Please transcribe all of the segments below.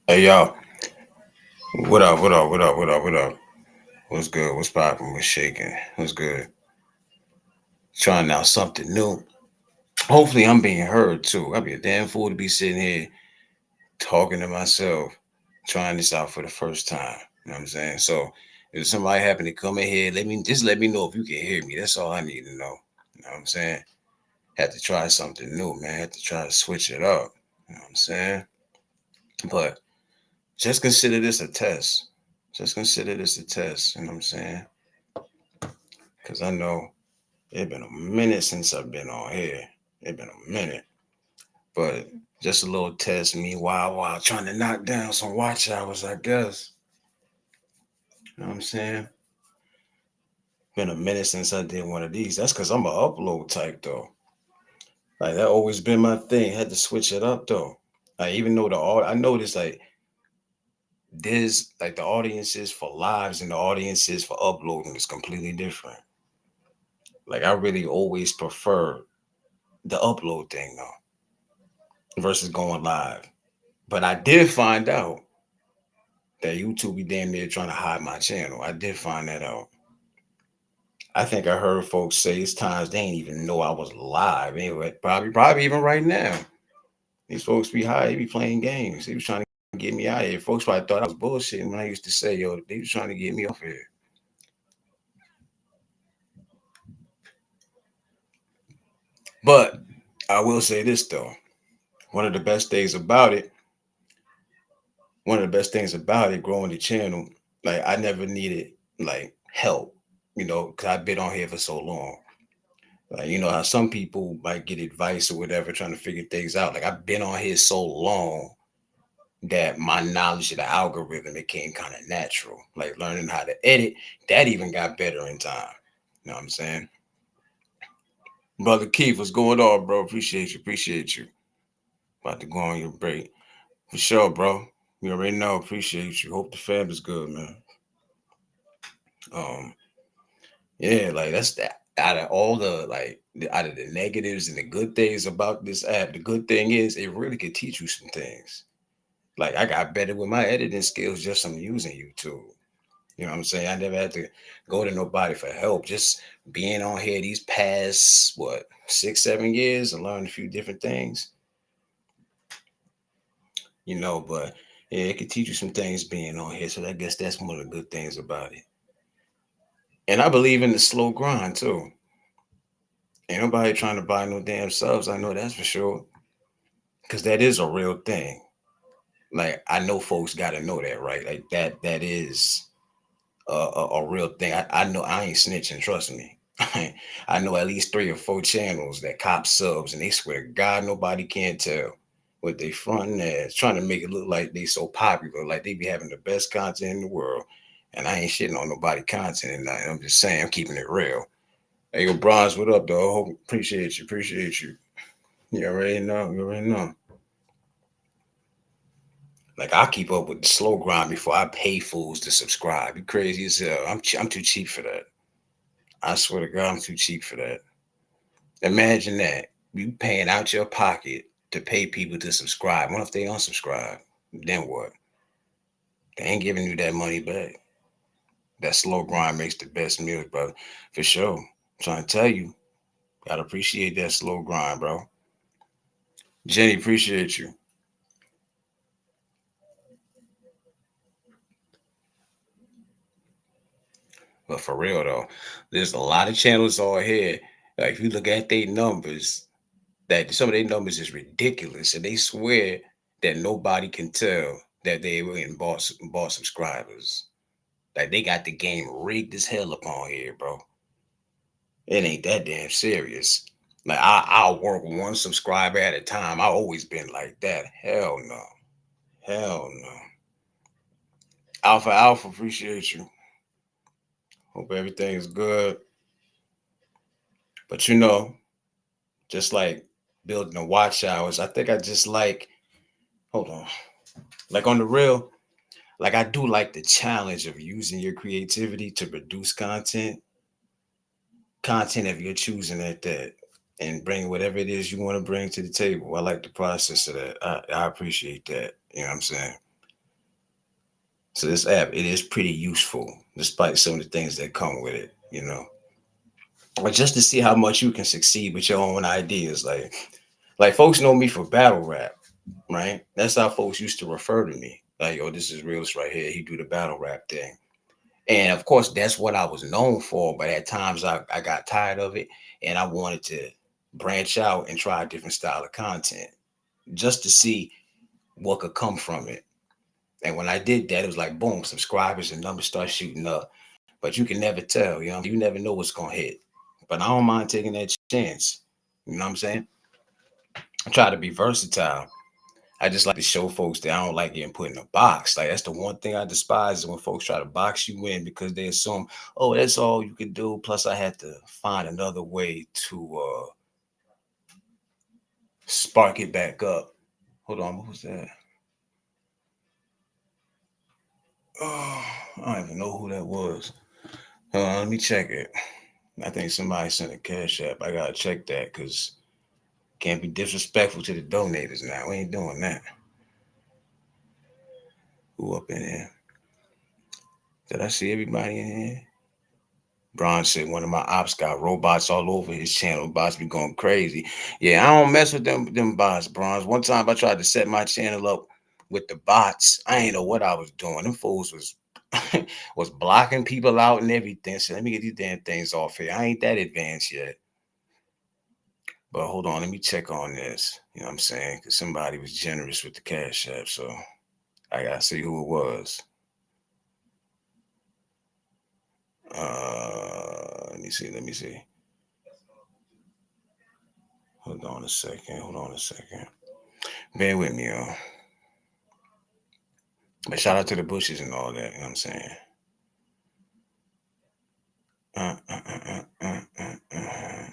Hey y'all, what up? What up? What up? What up? What up? What's good? What's poppin'? What's shaking? What's good? Trying out something new. Hopefully, I'm being heard too. I'd be a damn fool to be sitting here talking to myself, trying this out for the first time. You know what I'm saying? So, if somebody happen to come in here, let me know if you can hear me. That's all I need to know. You know what I'm saying? Had to try something new, man. Had to try to switch it up. You know what I'm saying? But just consider this a test. Just consider this a test. You know what I'm saying? Because I know it's been a minute since I've been on here. It's been a minute. But just a little test me while trying to knock down some watch hours, I guess. You know what I'm saying? Been a minute since I did one of these. That's because I'm a upload type though. Like that always been my thing. Had to switch it up though. Like even though I noticed like there's like the audiences for lives and the audiences for uploading is completely different. Like I really always prefer the upload thing though versus going live. But I did find out that YouTube be damn near trying to hide my channel. I did find that out. I think I heard folks say it's times they ain't even know I was live. Anyway, probably even right now. These folks be high, they be playing games. They was trying to get me out of here. Folks probably thought I was bullshitting when I used to say, yo, they was trying to get me off here. But I will say this though. One of the best things about it, one of the best things about it, growing the channel, like I never needed like help, because I've been on here for so long. Like, you know how some people might get advice or whatever trying to figure things out. Like I've been on here so long that my knowledge of the algorithm became kind of natural. Like learning how to edit, that even got better in time. You know what I'm saying? Brother Keith, what's going on, bro? Appreciate you. Appreciate you. About to go on your break. For sure, bro. You already know. Appreciate you. Hope the fam is good, man. Um, yeah, like that's that. Out of all the out of the negatives and the good things about this app, the good thing is it really could teach you some things. Like I got better with my editing skills just from using YouTube. You know what I'm saying? I never had to go to nobody for help. Just being on here these past what 6, 7 years and learn a few different things. But yeah, it could teach you some things being on here. So I guess that's one of the good things about it. And I believe in the slow grind too. Ain't nobody trying to buy no damn subs. I know that's for sure. Because that is a real thing. Like I know folks got to know that, right? Like that is a real thing. I know I ain't snitching. Trust me. I know at least 3 or 4 channels that cop subs, and they swear to God nobody can tell what they fronting as, trying to make it look like they so popular, like they be having the best content in the world. And I ain't shitting on nobody content, and I'm just saying I'm keeping it real. Hey, yo, Bronze, what up, though? Hope, appreciate you, appreciate you. You already know, you already know. Like I keep up with the slow grind before I pay fools to subscribe. You crazy as hell. I'm too cheap for that. I swear to God, I'm too cheap for that. Imagine that you paying out your pocket to pay people to subscribe. What if they unsubscribe? Then what? They ain't giving you that money back. That slow grind makes the best meals, brother. For sure. I'm trying to tell you, gotta appreciate that slow grind, bro. Jenny, appreciate you. But for real though, there's a lot of channels on here. Like if you look at their numbers, that some of their numbers is ridiculous, and they swear that nobody can tell that they were in bought subscribers. Like they got the game rigged as hell up on here, bro. It ain't that damn serious. Like I'll work one subscriber at a time. I always been like that. Hell no. Hell no. Alpha Alpha, appreciate you. Hope everything's good. But just like building the watch hours, I think I just like hold on. Like on the real, like I do like the challenge of using your creativity to produce content if you're choosing at that, and bring whatever it is you want to bring to the table. I like the process of that. I appreciate that. You know what I'm saying? So this app, it is pretty useful, despite some of the things that come with it, But just to see how much you can succeed with your own ideas, like folks know me for battle rap, right? That's how folks used to refer to me. Like, oh, this is Realist right here. He do the battle rap thing. And of course, that's what I was known for. But at times I got tired of it and I wanted to branch out and try a different style of content just to see what could come from it. And when I did that, it was like boom, subscribers and numbers start shooting up. But you can never tell, you never know what's gonna hit. But I don't mind taking that chance. You know what I'm saying? I try to be versatile. I just like to show folks that I don't like getting put in a box. Like that's the one thing I despise is when folks try to box you in because they assume, oh, that's all you can do. Plus, I had to find another way to spark it back up. Hold on, what was that? Oh, I don't even know who that was. Hold on, let me check it. I think somebody sent a cash app. I gotta check that because can't be disrespectful to the donators now. We ain't doing that. Who up in here? Did I see everybody in here? Bron said one of my ops got robots all over his channel. Bots be going crazy. Yeah, I don't mess with them bots, Bronze. One time I tried to set my channel up with the bots. I ain't know what I was doing. Them fools was was blocking people out and everything. So let me get these damn things off here. I ain't that advanced yet. But hold on, let me check on this. You know what I'm saying? Because somebody was generous with the cash app. So I gotta see who it was. Let me see. Let me see. Hold on a second. Hold on a second. Bear with me, y'all. But shout out to the bushes and all that. You know what I'm saying? Uh, uh, uh, uh,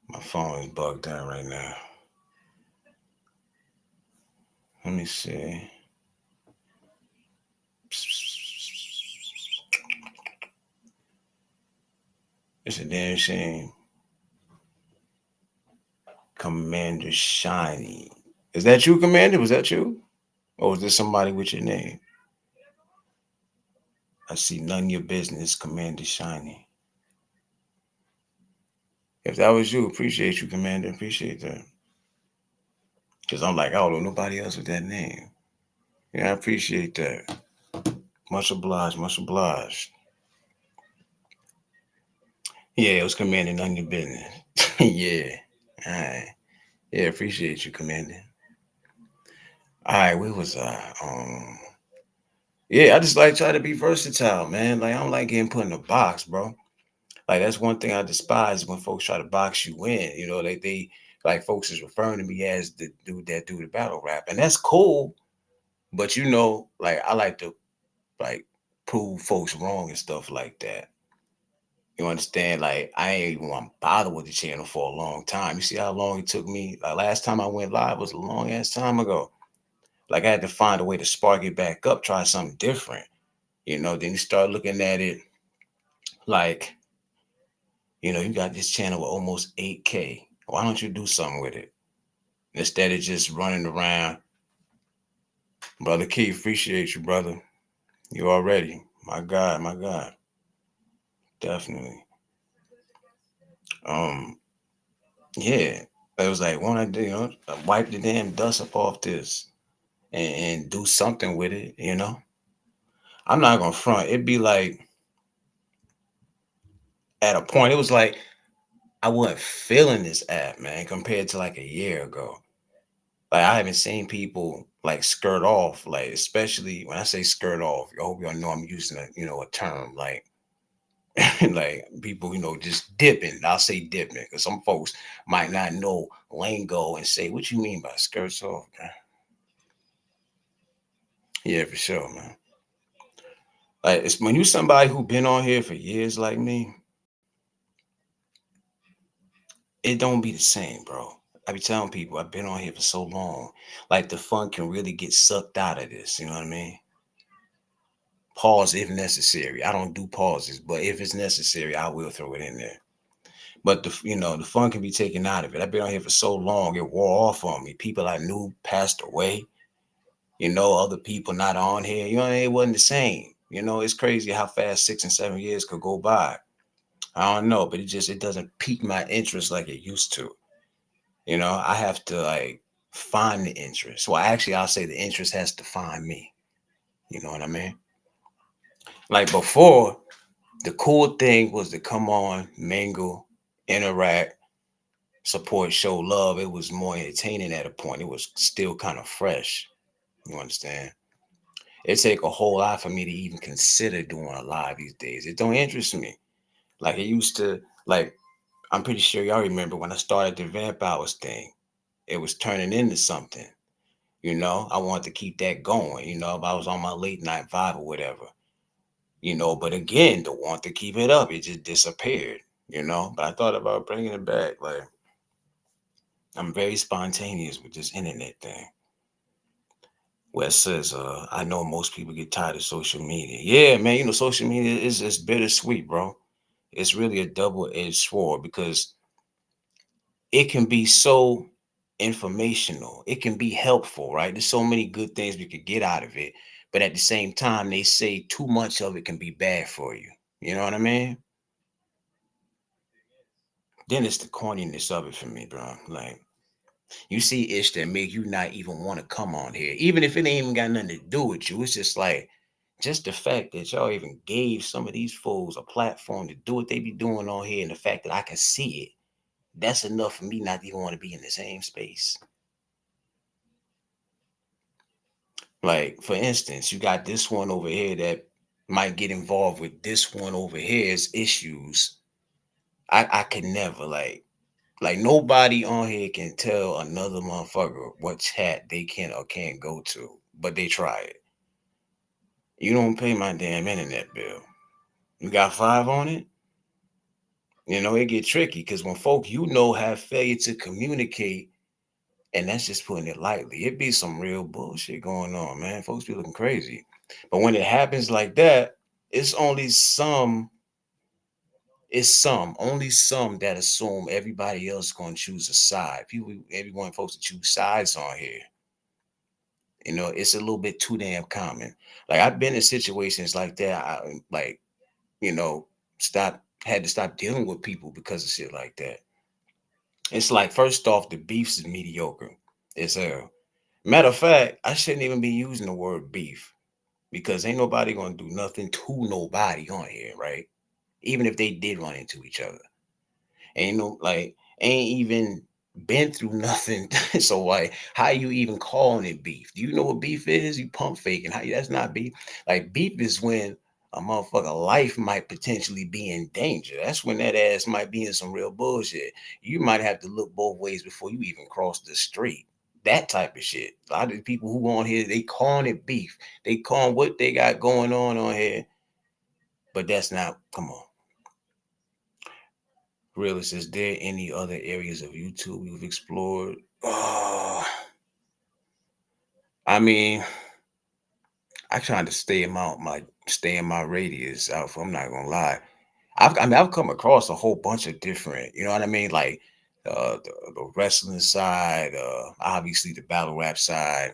My phone is bugged out right now. Let me see. It's a damn shame. Commander Shiny. Is that you, Commander? Was that you? Or was there somebody with your name? I see none of your business, Commander Shiny. If that was you, appreciate you, Commander. Appreciate that. Because I'm like, I don't know nobody else with that name. Yeah, I appreciate that. Much obliged, much obliged. Yeah, it was Commander, none of your business. Yeah. All right. Yeah, appreciate you, Commander. All right, where was I? Yeah, I just like try to be versatile, man. Like I don't like getting put in a box, bro. Like that's one thing I despise when folks try to box you in. They like folks is referring to me as the dude that do the battle rap, and that's cool. But like I like to like prove folks wrong and stuff like that. You understand? Like I ain't even want to bother with the channel for a long time. You see how long it took me? Like last time I went live was a long ass time ago. Like I had to find a way to spark it back up, try something different. Then you start looking at it like, you got this channel with almost 8K. Why don't you do something with it? Instead of just running around. Brother Keith, appreciate you, brother. You already. My God, my God. Definitely. Um, yeah. It was like, when I do, wipe the damn dust up off this and do. With it. I'm not gonna front. It'd be like at a point, it was like I wasn't feeling this app, man, compared to like a year ago. Like I haven't seen people like skirt off, like especially when I say skirt off, I hope y'all know I'm using a term like like people, just dipping. I'll say dipping because some folks might not know lingo and say, what you mean by skirts off, man? Yeah, for sure, man. Like it's when you somebody who been on here for years like me, it don't be the same, bro. I be telling people I've been on here for so long. Like the fun can really get sucked out of this, you know what I mean? Pause if necessary. I don't do pauses, but if it's necessary, I will throw it in there. But the fun can be taken out of it. I've been on here for so long, it wore off on me. People I knew passed away. Other people not on here. It wasn't the same. It's crazy how fast 6 and 7 years could go by. I don't know, but it doesn't pique my interest like it used to. I have to like find the interest. Well, actually, I'll say the interest has to find me. You know what I mean? Like before, the cool thing was to come on, mingle, interact, support, show love. It was more entertaining at a point. It was still kind of fresh. You understand? It take a whole lot for me to even consider doing a live these days. It don't interest me like it used to. Like I'm pretty sure y'all remember when I started the Vamp Hours thing. It was turning into something. I wanted to keep that going. If I was on my late night vibe or whatever. But again, the want to keep it up, it just disappeared. But I thought about bringing it back. Like I'm very spontaneous with this internet thing. Where it says, I know most people get tired of social media. Yeah, man, social media is bittersweet, bro. It's really a double-edged sword because it can be so informational. It can be helpful, right? There's so many good things we could get out of it. But at the same time, they say too much of it can be bad for you. You know what I mean? Then it's the corniness of it for me, bro. Like, you see ish that make you not even want to come on here, even if it ain't even got nothing to do with you. It's just like, just the fact that y'all even gave some of these fools a platform to do what they be doing on here, and the fact that I can see it, that's enough for me not to even want to be in the same space. Like, for instance, you got this one over here that might get involved with this one over here's issues. I can never like nobody on here can tell another motherfucker what chat they can or can't go to, but they try it. You don't pay my damn internet bill. You got 5 on it? It get tricky because when folk have failure to communicate, and that's just putting it lightly. It be some real bullshit going on, man. Folks be looking crazy. But when it happens like that, it's only only some that assume everybody else gonna choose a side. Everyone folks to choose sides on here. It's a little bit too damn common. Like I've been in situations like that. You know, stop had to stop dealing with people because of shit like that. It's like first off, the beefs is mediocre. It's matter of fact, I shouldn't even be using the word beef because ain't nobody gonna do nothing to nobody on here, right? Even if they did run into each other. Ain't even been through nothing. So like how you even calling it beef? Do you know what beef is? You pump faking. That's not beef. Like beef is when a motherfucker life might potentially be in danger. That's when that ass might be in some real bullshit. You might have to look both ways before you even cross the street. That type of shit. A lot of the people who on here, they calling it beef. They calling what they got going on here. But that's not, come on. Realist, is there any other areas of YouTube you've explored? I mean, I try to stay in my radius. I'm not gonna lie. I've come across a whole bunch of different, you know what I mean? Like the wrestling side, obviously the battle rap side.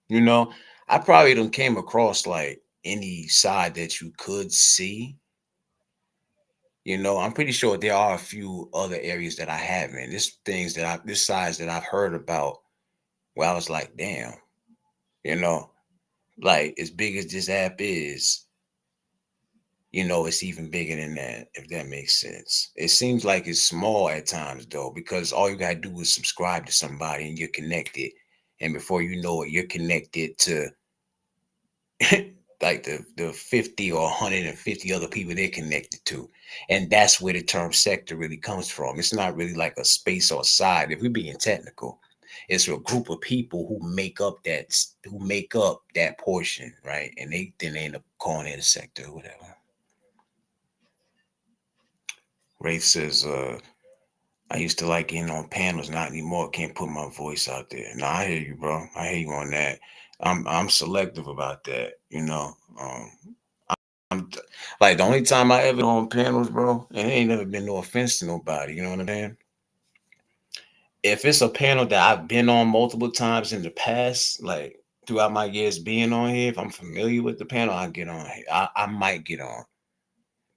You know, I probably don't came across like any side that you could see. I'm pretty sure there are a few other areas that I haven't. This size that I've heard about where I was like, damn, you know, like as big as this app is, it's even bigger than that, if that makes sense. It seems like it's small at times though, because all you gotta do is subscribe to somebody and you're connected. And before you know it, you're connected to like the 50 or 150 other people they're connected to. And that's where the term sector really comes from. It's not really like a space or a side. If we're being technical, it's a group of people who make up that portion, right? And they end up calling it a sector or whatever. Rafe says, I used to like getting on panels, not anymore. Can't put my voice out there. No, I hear you, bro. I hear you on that. I'm selective about that, I'm like the only time I ever on panels, bro, and it ain't never been no offense to nobody, you know what I'm saying? If it's a panel that I've been on multiple times in the past, like throughout my years being on here, if I'm familiar with the panel, I get on here. I might get on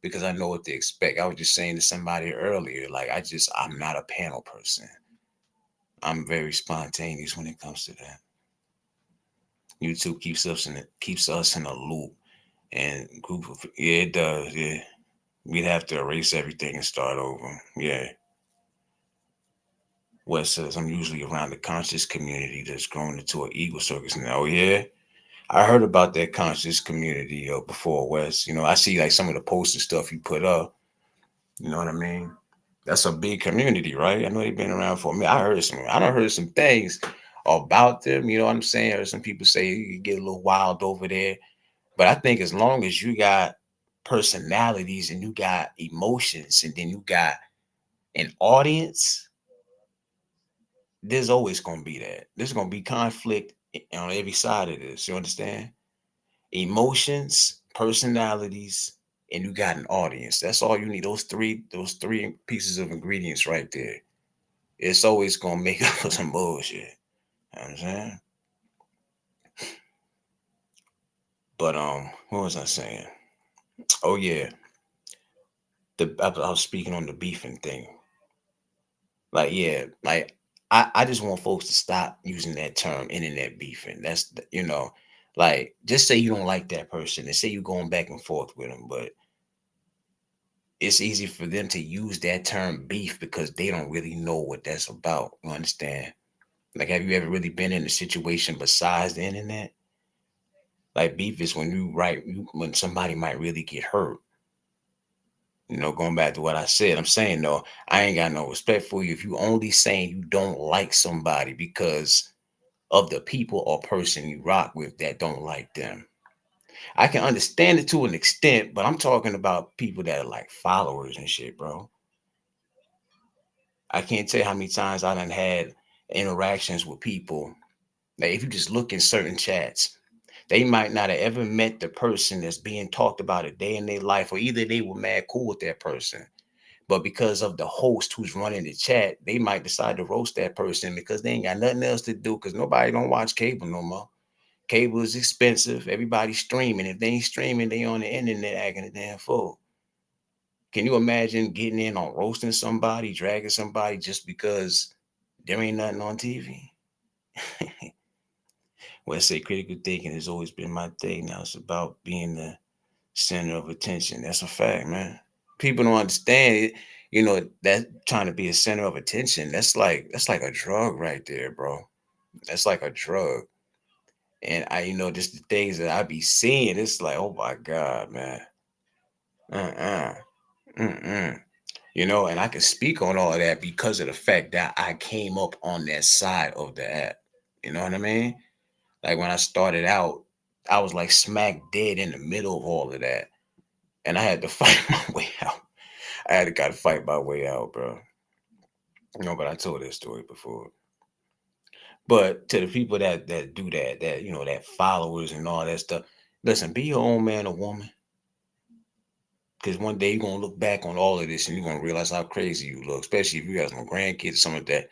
because I know what to expect. I was just saying to somebody earlier, like I'm not a panel person. I'm very spontaneous when it comes to that. YouTube keeps us in a loop and group of yeah, it does, yeah. We'd have to erase everything and start over. Yeah. Wes says I'm usually around the conscious community that's grown into an ego circus now. Oh yeah. I heard about that conscious community before, Wes. I see like some of the posts and stuff you put up. You know what I mean? That's a big community, right? I know they've been around for a minute. I don't heard some things about them. You know what I'm saying? I heard some people say you get a little wild over there. But I think as long as you got personalities and you got emotions and then you got an audience, there's always gonna be that. There's gonna be conflict on every side of this. You understand? Emotions, personalities, and you got an audience. That's all you need. Those three pieces of ingredients right there. It's always gonna make up for some bullshit. You know what I'm saying? But what was I saying? Oh yeah, I was speaking on the beefing thing. Like yeah, like I just want folks to stop using that term internet beefing. Like just say you don't like that person and say you're going back and forth with them, but it's easy for them to use that term beef because they don't really know what that's about. You understand? Like, have you ever really been in a situation besides the internet? Like, beef is when when somebody might really get hurt. Going back to what I said, I'm saying, no, I ain't got no respect for you if you only saying you don't like somebody because of the people or person you rock with that don't like them. I can understand it to an extent, but I'm talking about people that are like followers and shit, bro. I can't tell you how many times I done had interactions with people. Like if you just look in certain chats, they might not have ever met the person that's being talked about a day in their life, or either they were mad cool with that person. But because of the host who's running the chat, they might decide to roast that person because they ain't got nothing else to do because nobody don't watch cable no more. Cable is expensive. Everybody's streaming. If they ain't streaming, they on the internet acting a damn fool. Can you imagine getting in on roasting somebody, dragging somebody just because there ain't nothing on TV? Well, I say critical thinking has always been my thing. Now it's about being the center of attention. That's a fact, man. People don't understand it. That trying to be a center of attention. That's like a drug right there, bro. That's like a drug. And just the things that I be seeing, it's like, oh my God, man. Uh-uh. Mm-mm. And I can speak on all of that because of the fact that I came up on that side of the app. You know what I mean? Like when I started out, I was like smack dead in the middle of all of that. And I had to fight my way out. I had to gotta fight my way out, bro. But I told that story before. But to the people that do that followers and all that stuff, listen, be your own man or woman. Because one day you're gonna look back on all of this and you're gonna realize how crazy you look, especially if you have some grandkids or something like that.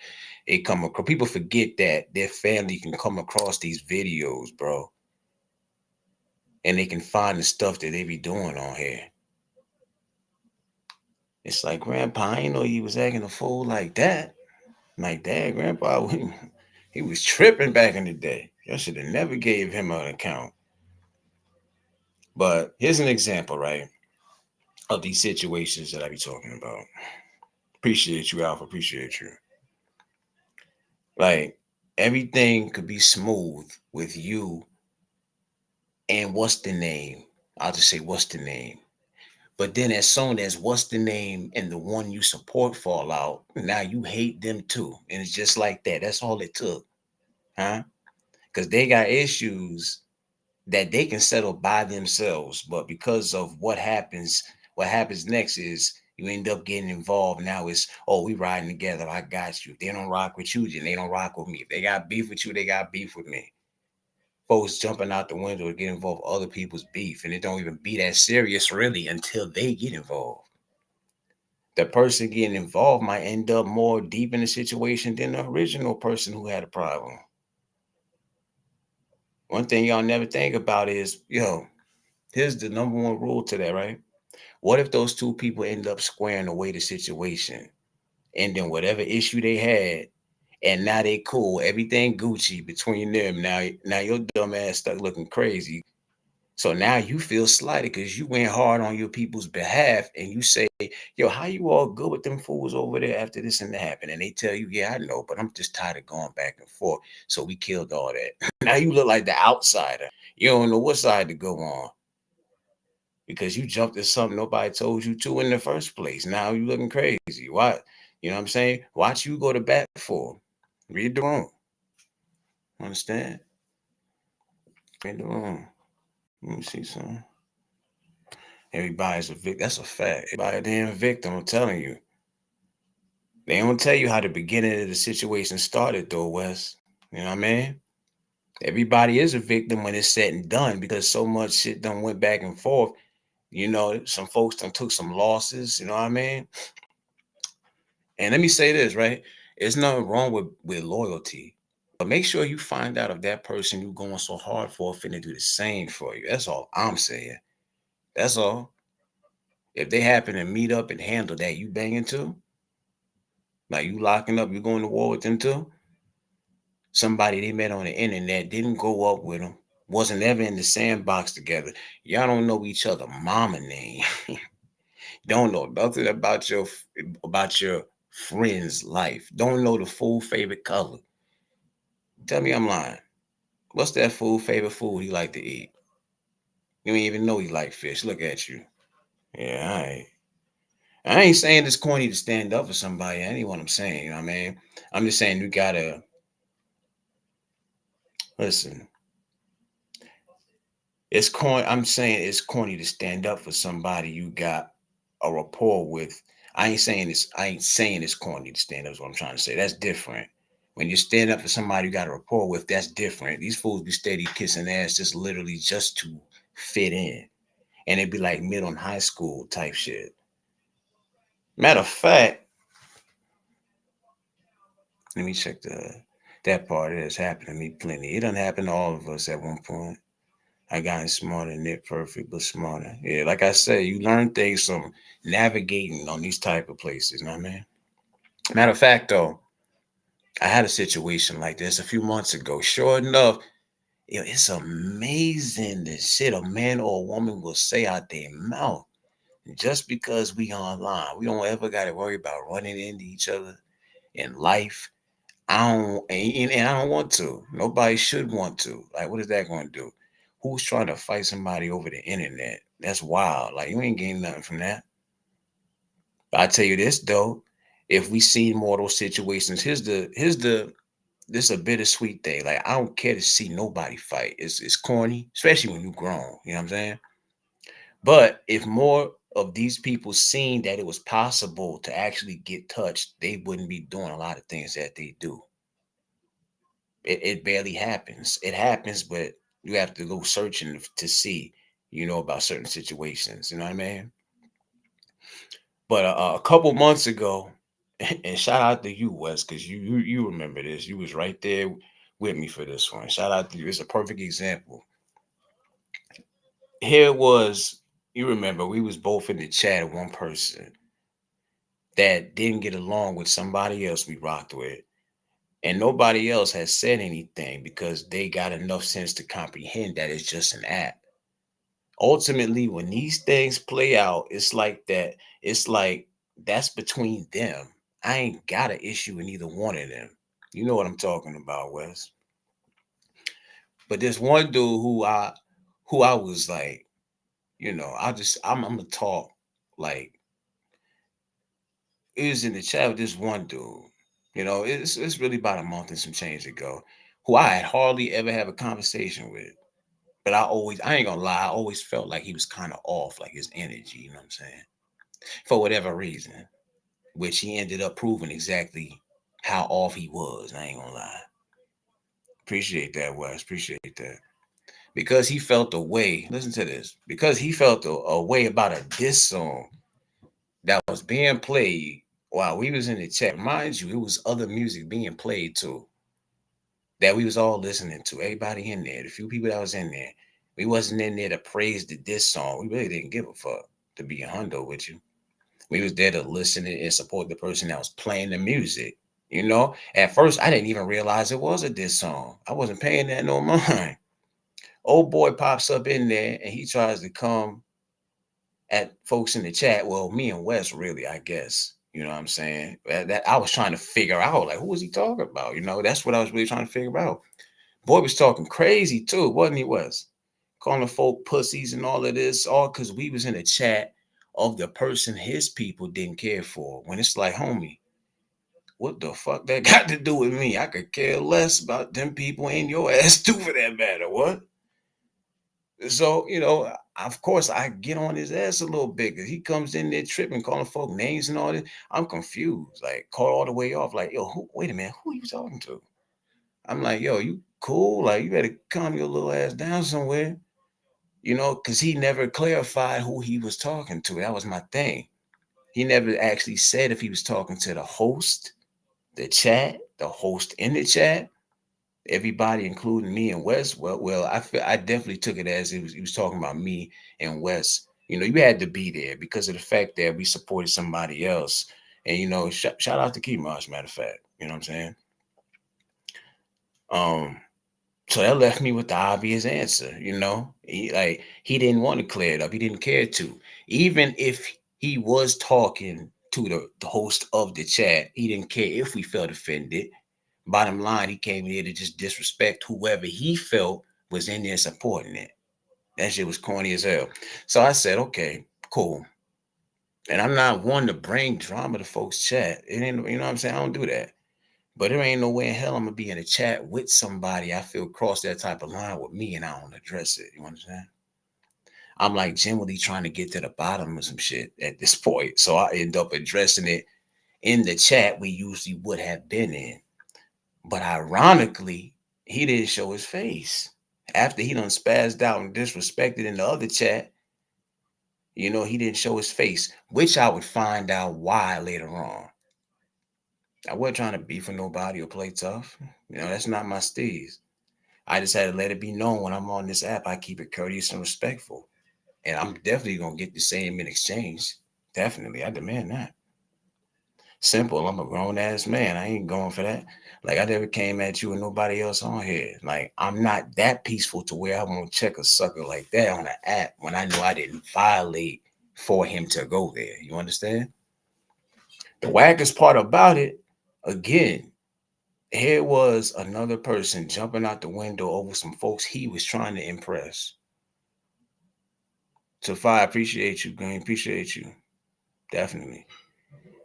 People forget that their family can come across these videos, bro, and they can find the stuff that they be doing on here. It's like, Grandpa, I didn't know you was acting a fool like that. Like, Dad, Grandpa, he was tripping back in the day. I should have never gave him an account. But here's an example, right, of these situations that I be talking about. Appreciate you, Alpha. Appreciate you. Like, everything could be smooth with you and what's the name? I'll just say, what's the name? But then as soon as what's the name and the one you support fall out, now you hate them too. And it's just like that. That's all it took. Huh? Because they got issues that they can settle by themselves. But because of what happens next is you end up getting involved. Now it's, oh, we riding together. I got you. If they don't rock with you, then they don't rock with me. If they got beef with you, they got beef with me. Folks jumping out the window to get involved with other people's beef. And it don't even be that serious really until they get involved. The person getting involved might end up more deep in the situation than the original person who had a problem. One thing y'all never think about is, yo, here's the number one rule to that, right? What if those two people end up squaring away the situation, and then whatever issue they had, and now they cool, everything Gucci between them. Now your dumb ass stuck looking crazy. So now you feel slighted because you went hard on your people's behalf, and you say, "Yo, how you all good with them fools over there after this and that happened?" And they tell you, "Yeah, I know, but I'm just tired of going back and forth. So we killed all that." Now you look like the outsider. You don't know what side to go on because you jumped at something nobody told you to in the first place. Now you looking crazy. Why? You know what I'm saying? Watch you go to bat for. Read the room. Understand? Read the room. Let me see something. Everybody's a victim. That's a fact. Everybody a damn victim. I'm telling you. They don't tell you how the beginning of the situation started, though, Wes. You know what I mean? Everybody is a victim when it's said and done because so much shit done went back and forth. You know, some folks done took some losses. You know what I mean? And let me say this, right? There's nothing wrong with loyalty, but make sure you find out if that person you going so hard for finna do the same for you. That's all I'm saying. That's all. If they happen to meet up and handle that you banging to, like you locking up, you going to war with them too. Somebody they met on the internet didn't grow up with them, wasn't ever in the sandbox together. Y'all don't know each other mama name. Don't know nothing about your friend's life. Don't know the full favorite color. Tell me I'm lying. What's that food favorite food he like to eat? You ain't even know he like fish. Look at you. Yeah, all right. I ain't saying it's corny to stand up for somebody. That ain't what I'm saying. You know what I mean? I'm just saying you gotta listen. It's corny. I'm saying it's corny to stand up for somebody you got a rapport with. I ain't saying it's corny to stand up. Is what I'm trying to say. That's different. When you stand up for somebody you got a rapport with, that's different. These fools be steady kissing ass just literally just to fit in, and it'd be like middle and high school type shit. Matter of fact, let me check that part. It has happened to me plenty. It done happened to all of us at one point. I gotten smarter, knit perfect, but smarter. Yeah, like I said, you learn things from navigating on these type of places. You know what I mean? Matter of fact, though, I had a situation like this a few months ago. Sure enough, it's amazing the shit a man or a woman will say out their mouth just because we online. We don't ever got to worry about running into each other in life. I don't, and I don't want to. Nobody should want to. Like, what is that going to do? Who's trying to fight somebody over the internet? That's wild. Like, you ain't getting nothing from that. But I tell you this though, if we see more of those situations, this is a bittersweet thing. Like, I don't care to see nobody fight. It's corny, especially when you grown. You know what I'm saying? But if more of these people seen that it was possible to actually get touched, they wouldn't be doing a lot of things that they do. It barely happens. It happens, but you have to go searching to see, about certain situations. You know what I mean? But a couple months ago, and shout out to you, Wes, because you remember this. You was right there with me for this one. Shout out to you. It's a perfect example. Here it was. You remember we was both in the chat of one person that didn't get along with somebody else we rocked with, and nobody else has said anything because they got enough sense to comprehend that it's just an app. Ultimately, when these things play out, it's like that. It's like that's between them. I ain't got an issue with either one of them. You know what I'm talking about, Wes. But there's one dude who I was like, I'm gonna talk like it was in the chat with this one dude. It's really about a month and some change ago, who I had hardly ever have a conversation with. But I ain't gonna lie, I always felt like he was kind of off, like his energy, you know what I'm saying? For whatever reason, which he ended up proving exactly how off he was. I ain't gonna lie. Appreciate that, Wes. Appreciate that. Because he felt a way, listen to this, because he felt a way about a diss song that was being played while we was in the chat. Mind you, it was other music being played too. that we was all listening to. Everybody in there, the few people that was in there, we wasn't in there to praise the diss song. We really didn't give a fuck, to be a hundo with you. We was there to listen and support the person that was playing the music. You know, at first I didn't even realize it was a diss song. I wasn't paying that no mind. Old boy pops up in there and he tries to come at folks in the chat. Well, me and Wes, really, I guess. You know what I'm saying? That I was trying to figure out, like, who was he talking about? You know, that's what I was really trying to figure out. Boy was talking crazy too, wasn't he, Wes? Calling folk pussies and all of this, all because we was in a chat of the person his people didn't care for. When it's like, homie, what the fuck that got to do with me? I could care less about them people and your ass too, for that matter. What? So, of course, I get on his ass a little bit because he comes in there tripping, calling folk names and all this. I'm confused, like, caught all the way off. Like, yo, wait a minute, who are you talking to? I'm like, yo, you cool? Like, you better calm your little ass down somewhere, because he never clarified who he was talking to. That was my thing. He never actually said if he was talking to the host, the chat, the host in the chat, everybody, including me and Wes. Well, I definitely took it as he was talking about me and Wes. You had to be there because of the fact that we supported somebody else. And shout out to Keymarsh, matter of fact. You know what I'm saying? Um, so that left me with the obvious answer. He didn't want to clear it up. He didn't care to, even if he was talking to the host of the chat. He didn't care if we felt offended. Bottom line, he came here to just disrespect whoever he felt was in there supporting it. That shit was corny as hell. So I said, okay, cool. And I'm not one to bring drama to folks' chat. It ain't, you know what I'm saying? I don't do that. But there ain't no way in hell I'm gonna be in a chat with somebody I feel cross that type of line with me and I don't address it. You understand? I'm like genuinely trying to get to the bottom of some shit at this point. So I end up addressing it in the chat we usually would have been in. But ironically, he didn't show his face. After he done spazzed out and disrespected in the other chat, he didn't show his face, which I would find out why later on. I wasn't trying to beef with nobody or play tough. That's not my steez. I just had to let it be known when I'm on this app, I keep it courteous and respectful. And I'm definitely going to get the same in exchange. Definitely. I demand that. Simple. I'm a grown ass man. I ain't going for that. Like, I never came at you and nobody else on here. Like, I'm not that peaceful to where I won't check a sucker like that on an app when I know I didn't violate for him to go there. You understand? The wackest part about it, again, here was another person jumping out the window over some folks he was trying to impress. So, I appreciate you, Green. Appreciate you. Definitely.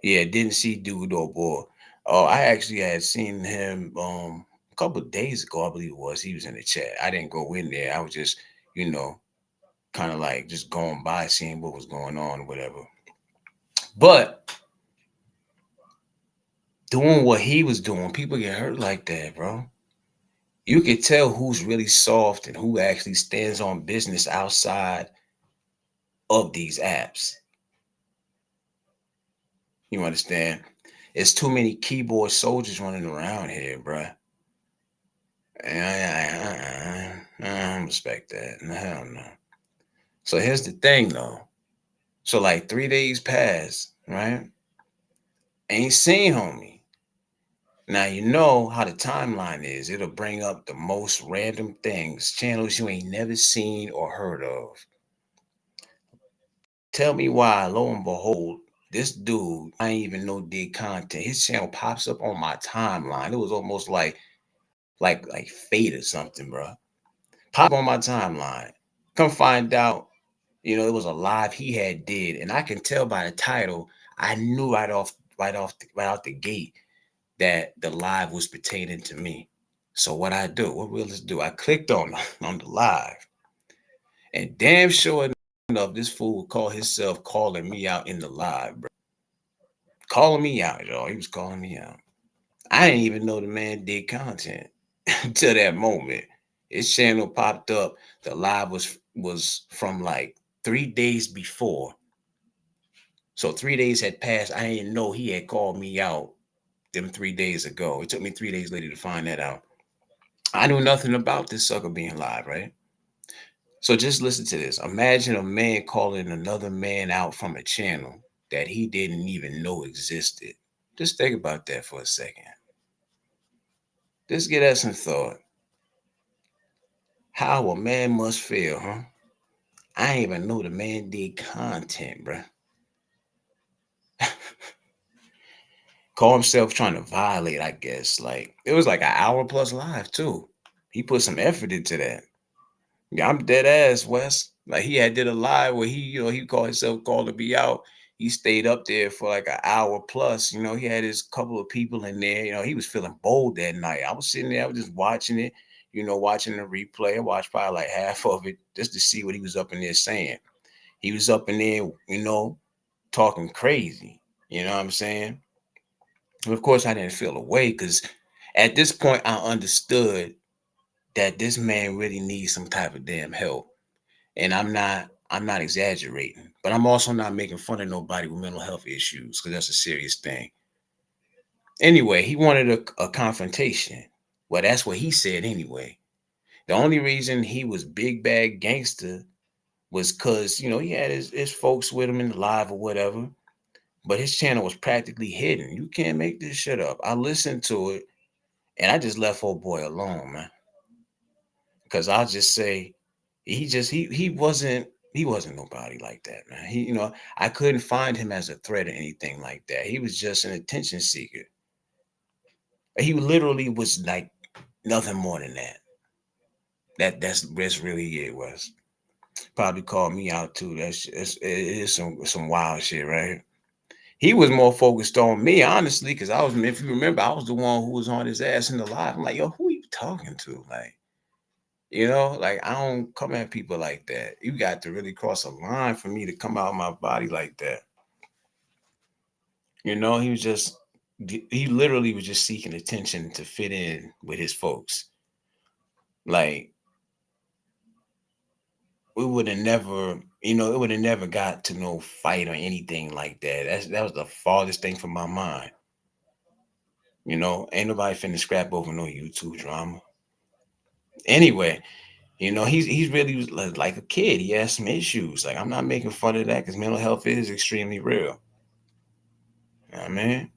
Yeah, didn't see Dude though, boy. Oh, I actually had seen him a couple of days ago, I believe it was. He was in the chat. I didn't go in there. I was just, kind of like just going by, seeing what was going on or whatever. But doing what he was doing, people get hurt like that, bro. You could tell who's really soft and who actually stands on business outside of these apps. You understand? It's too many keyboard soldiers running around here, bruh. I don't respect that. No, hell no. So here's the thing, though. So like 3 days passed, right? Ain't seen homie. Now you know how the timeline is. It'll bring up the most random things, channels you ain't never seen or heard of. Tell me why, lo and behold, this dude I ain't even know did content. His channel pops up on my timeline. It was almost like fate or something, bro. Pop on my timeline. Come find out, it was a live he had did, and I can tell by the title. I knew right out the gate that the live was pertaining to me. So what I do, what realists do, I clicked on the live, and damn sure enough, this fool would call himself calling me out in the live, bro. Calling me out, y'all. He was calling me out. I didn't even know the man did content until that moment. His channel popped up. The live was from like 3 days before. So 3 days had passed. I didn't know he had called me out them 3 days ago. It took me 3 days later to find that out. I knew nothing about this sucker being live, right? So just listen to this. Imagine a man calling another man out from a channel that he didn't even know existed. Just think about that for a second. Just give that some thought. How a man must feel, huh? I ain't even know the man did content, bruh. Call himself trying to violate, I guess. Like it was like an hour plus live too. He put some effort into that. Yeah, I'm dead ass, Wes. Like he had did a live where he called himself called to be out. He stayed up there for like an hour plus. He had his couple of people in there. He was feeling bold that night. I was sitting there, I was just watching it, watching the replay. I watched probably like half of it just to see what he was up in there saying. He was up in there, talking crazy. You know what I'm saying? And of course, I didn't feel away because at this point, I understood that this man really needs some type of damn help. And I'm not exaggerating, but I'm also not making fun of nobody with mental health issues because that's a serious thing. Anyway, he wanted a confrontation. Well, that's what he said anyway. The only reason he was big bad gangster was because, he had his folks with him in the live or whatever. But his channel was practically hidden. You can't make this shit up. I listened to it and I just left old boy alone, man. Because I'll just say he wasn't nobody like that, man. I couldn't find him as a threat or anything like that. He was just an attention seeker. He literally was like nothing more than that. That's really it was. Probably called me out too. It is some wild shit, right? He was more focused on me, honestly, because if you remember, I was the one who was on his ass in the live. I'm like, yo, who are you talking to? Like I don't come at people like that. You got to really cross a line for me to come out of my body like that. He was he literally was just seeking attention to fit in with his folks. Like we would have never, it would have never got to no fight or anything like that. That was the farthest thing from my mind. Ain't nobody finna scrap over no YouTube drama. Anyway, he's really was like a kid. He has some issues. Like I'm not making fun of that because mental health is extremely real. You know what I mean?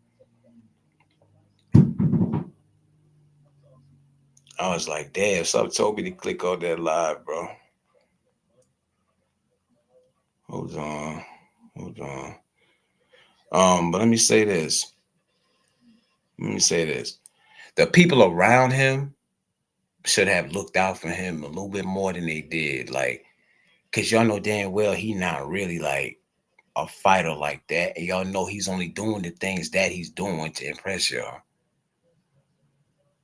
I was like, damn, something told me to click on that live, bro. Hold on. Hold on. But let me say this. Let me say this. The people around him should have looked out for him a little bit more than they did. Like, cause y'all know damn well he not really like a fighter like that. And y'all know he's only doing the things that he's doing to impress y'all.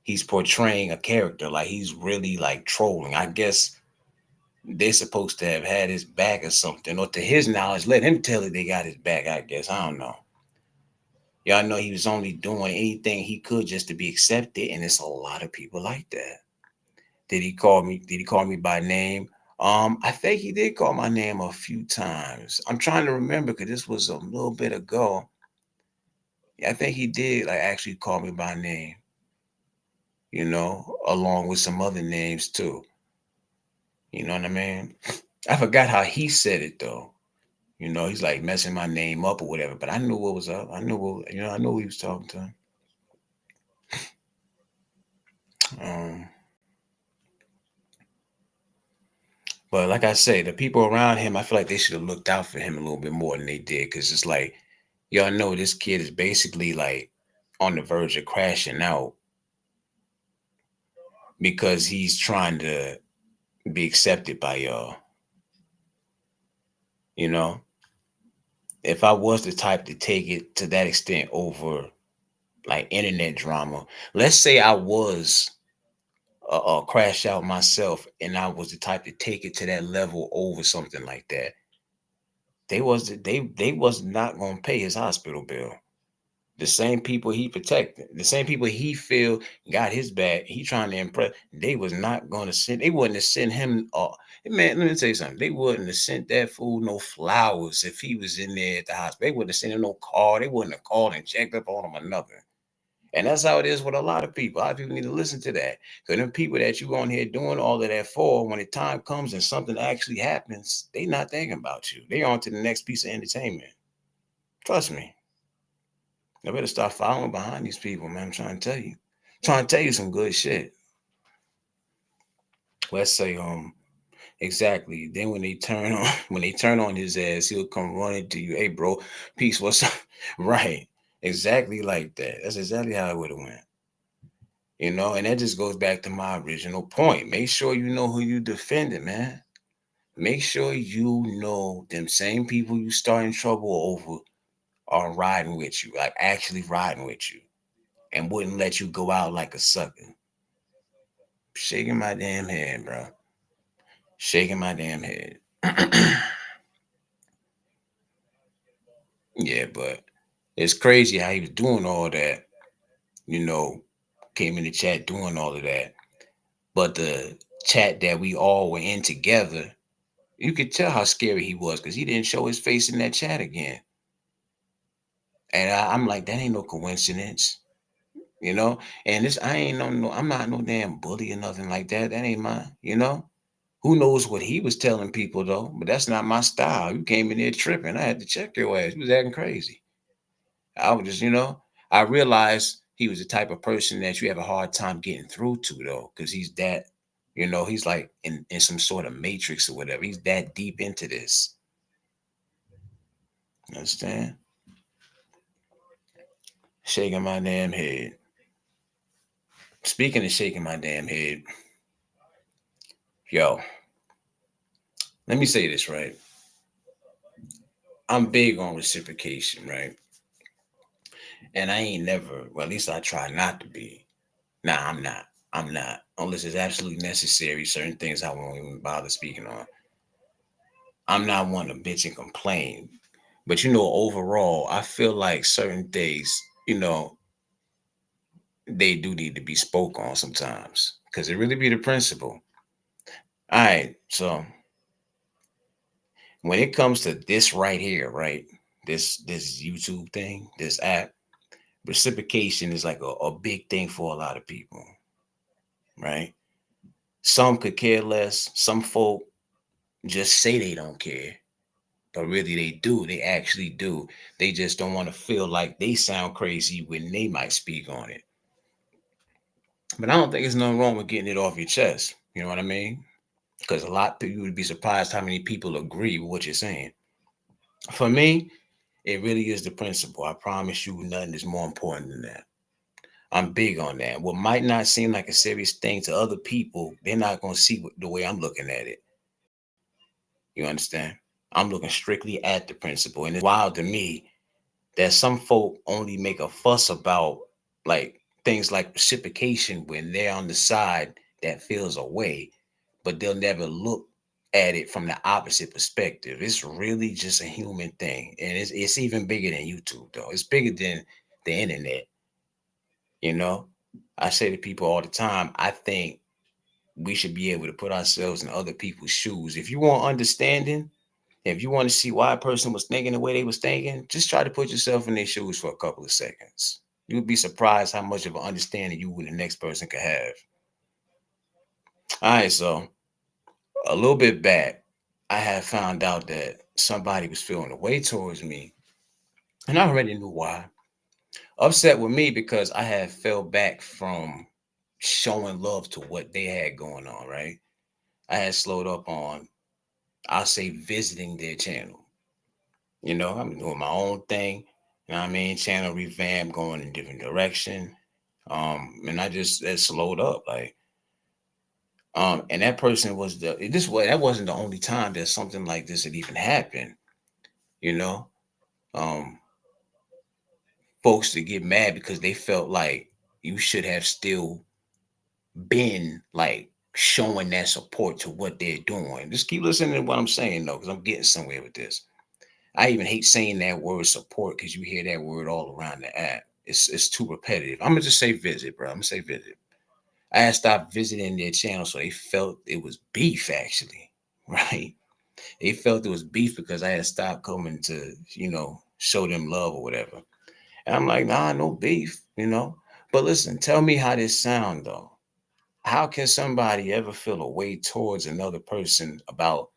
He's portraying a character like he's really like trolling. I guess they're supposed to have had his back or something, or to his knowledge, let him tell it they got his back. I guess I don't know. Y'all know he was only doing anything he could just to be accepted, and it's a lot of people like that. Did he call me? Did he call me by name? I think he did call my name a few times. I'm trying to remember because this was a little bit ago. Yeah, I think he did like actually call me by name. Along with some other names too. You know what I mean? I forgot how he said it though. He's like messing my name up or whatever. But I knew what was up. I knew what I knew who he was talking to. Um, but like I say, the people around him, I feel like they should have looked out for him a little bit more than they did. Cause it's like, y'all know this kid is basically like on the verge of crashing out because he's trying to be accepted by y'all. You know, if I was the type to take it to that extent over like internet drama, let's say I was crash out myself and I was the type to take it to that level over something like that, they was not gonna pay his hospital bill. The same people he protected, the same people he feel got his back, he trying to impress, they was not gonna send, they wouldn't have sent him man, let me tell you something. They wouldn't have sent that fool no flowers if he was in there at the hospital. They wouldn't have sent him no call. They wouldn't have called and checked up on him or nothing. And that's how it is with a lot of people. A lot of people need to listen to that. Because them people that you on here doing all of that for, when the time comes and something actually happens, they not thinking about you. They on to the next piece of entertainment. Trust me. I better start following behind these people, man. I'm trying to tell you. Trying to tell you some good shit. Let's say, exactly. Then when they turn on when they turn on his ass, he'll come running to you. Hey bro, peace, what's up? Right. Exactly like that. That's exactly how it would have went. And that just goes back to my original point. Make sure you know who you defending, man. Make sure you know them same people you starting trouble over are riding with you, like actually riding with you, and wouldn't let you go out like a sucker. Shaking my damn head, bro. Shaking my damn head. Yeah, but it's crazy how he was doing all that, you know, came in the chat doing all of that. But the chat that we all were in together, you could tell how scary he was because he didn't show his face in that chat again. And I'm like, that ain't no coincidence, you know? And this, I ain't no, I'm not no damn bully or nothing like that. That ain't mine. Who knows what he was telling people though? But that's not my style. You came in there tripping. I had to check your ass. You was acting crazy. I was just. I realized he was the type of person that you have a hard time getting through to though, because he's that, he's like in some sort of matrix or whatever. He's that deep into this. You understand? Shaking my damn head. Speaking of shaking my damn head, yo, let me say this, right? I'm big on reciprocation, right? And I ain't never, well, at least I try not to be. Nah, I'm not. I'm not. Unless it's absolutely necessary, certain things I won't even bother speaking on. I'm not one to bitch and complain. But overall, I feel like certain things, they do need to be spoke on sometimes. Because it really be the principle. All right. So when it comes to this right here, right? This YouTube thing, this app, reciprocation is like a big thing for a lot of people, right? Some could care less. Some folk just say they don't care, but really they do. They actually do. They just don't want to feel like they sound crazy when they might speak on it. But I don't think there's nothing wrong with getting it off your chest. You know what I mean? Because a lot of people would be surprised how many people agree with what you're saying. For me, it really is the principle. I promise you, nothing is more important than that. I'm big on that. What might not seem like a serious thing to other people, they're not going to see the way I'm looking at it. You understand? I'm looking strictly at the principle. And it's wild to me that some folk only make a fuss about like things like reciprocation when they're on the side that feels a way, but they'll never look at it from the opposite perspective. It's really just a human thing. And it's even bigger than YouTube, though. It's bigger than the internet. You know, I say to people all the time, I think we should be able to put ourselves in other people's shoes. If you want understanding, if you want to see why a person was thinking the way they was thinking, just try to put yourself in their shoes for a couple of seconds. You'd be surprised how much of an understanding you and the next person could have. All right, so a little bit back, I had found out that somebody was feeling a way towards me, and I already knew why. Upset with me because I had fell back from showing love to what they had going on, right? I had slowed up on, I'll say, visiting their channel. I'm doing my own thing. You know what I mean? Channel revamp, going in different direction. And I just that slowed up. And that person was this way, that wasn't the only time that something like this had even happened, you know. Um, Folks to get mad because they felt like you should have still been like showing that support to what they're doing. Just keep listening to what I'm saying though, because I'm getting somewhere with this. I even hate saying that word support because you hear that word all around the app. It's too repetitive. I'm gonna just say visit, bro. I'm gonna say visit. I had stopped visiting their channel, so they felt it was beef actually, right? They felt it was beef because I had stopped coming to, show them love or whatever. And I'm like, nah, no beef. But listen, tell me how this sound though. How can somebody ever feel a way towards another person about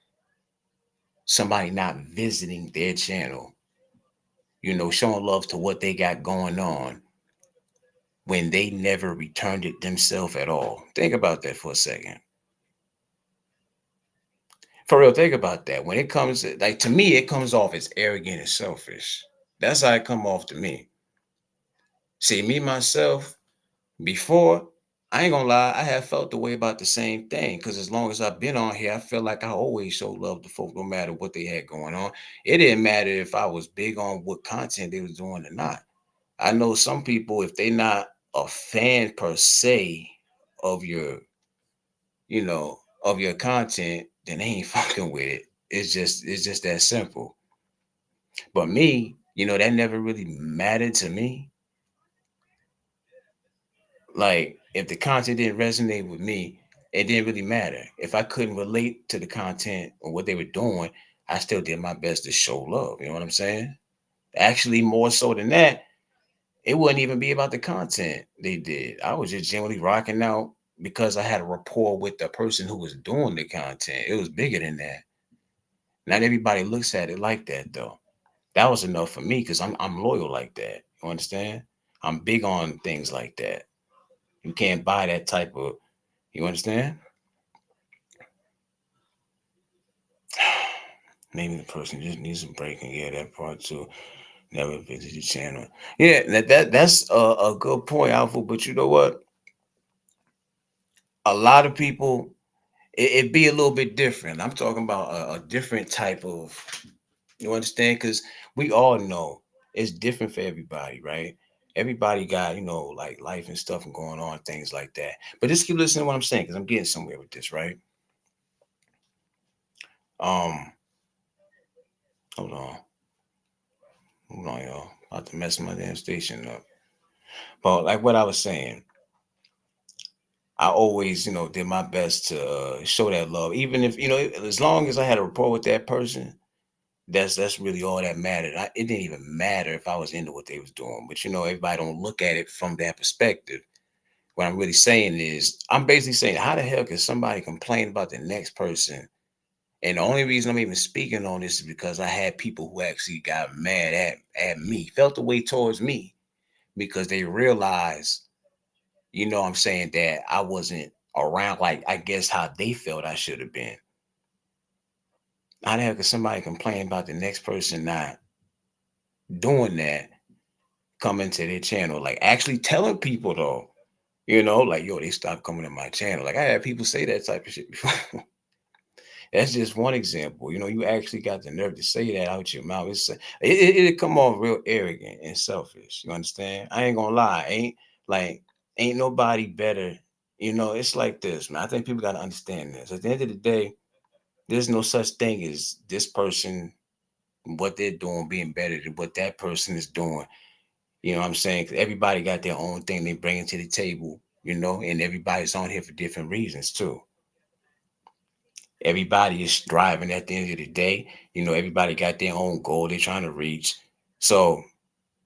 somebody not visiting their channel, showing love to what they got going on when they never returned it themselves at all? Think about that for a second. For real, think about that. When it comes, like to me, it comes off as arrogant and selfish. That's how it come off to me. See, me myself, before, I ain't gonna lie, I have felt the way about the same thing. Because as long as I've been on here, I feel like I always show love to folk, no matter what they had going on. It didn't matter if I was big on what content they was doing or not. I know some people, if they not a fan per se of your content, then they ain't fucking with it. It's just that simple. But me, that never really mattered to me. Like if the content didn't resonate with me, it didn't really matter. If I couldn't relate to the content or what they were doing, I still did my best to show love. You know what I'm saying? Actually, more so than that, it wouldn't even be about the content they did. I was just generally rocking out because I had a rapport with the person who was doing the content. It was bigger than that. Not everybody looks at it like that though. That was enough for me because I'm loyal like that. You understand? I'm big on things like that. You can't buy that type of. You understand? Maybe the person just needs a break and yeah, that part too. Never visit the channel. Yeah, that's a good point, Alpha. But you know what? A lot of people, it be a little bit different. I'm talking about a different type of. You understand? Because we all know it's different for everybody, right? Everybody got like life and stuff and going on, things like that. But just keep listening to what I'm saying because I'm getting somewhere with this, right? Um, hold on, hold on, y'all. About to mess my damn station up. But like what I was saying, I always, did my best to show that love, even if as long as I had a rapport with that person. That's really all that mattered. It didn't even matter if I was into what they was doing, but everybody don't look at it from that perspective. What I'm really saying is, I'm basically saying, how the hell can somebody complain about the next person? And the only reason I'm even speaking on this is because I had people who actually got mad at me, felt the way towards me because they realized, what I'm saying, that I wasn't around like I guess how they felt I should have been. How the hell can somebody complain about the next person not doing that, coming to their channel, like actually telling people though, like yo, they stopped coming to my channel. Like I had people say that type of shit before. That's just one example. You actually got the nerve to say that out your mouth. It'll come off real arrogant and selfish. You understand? I ain't gonna lie. Ain't nobody better. It's like this, man. I think people gotta understand this. At the end of the day, there's no such thing as this person, what they're doing being better than what that person is doing. You know what I'm saying? 'Cause everybody got their own thing they bring to the table, and everybody's on here for different reasons too. Everybody is striving at the end of the day. Everybody got their own goal they're trying to reach. So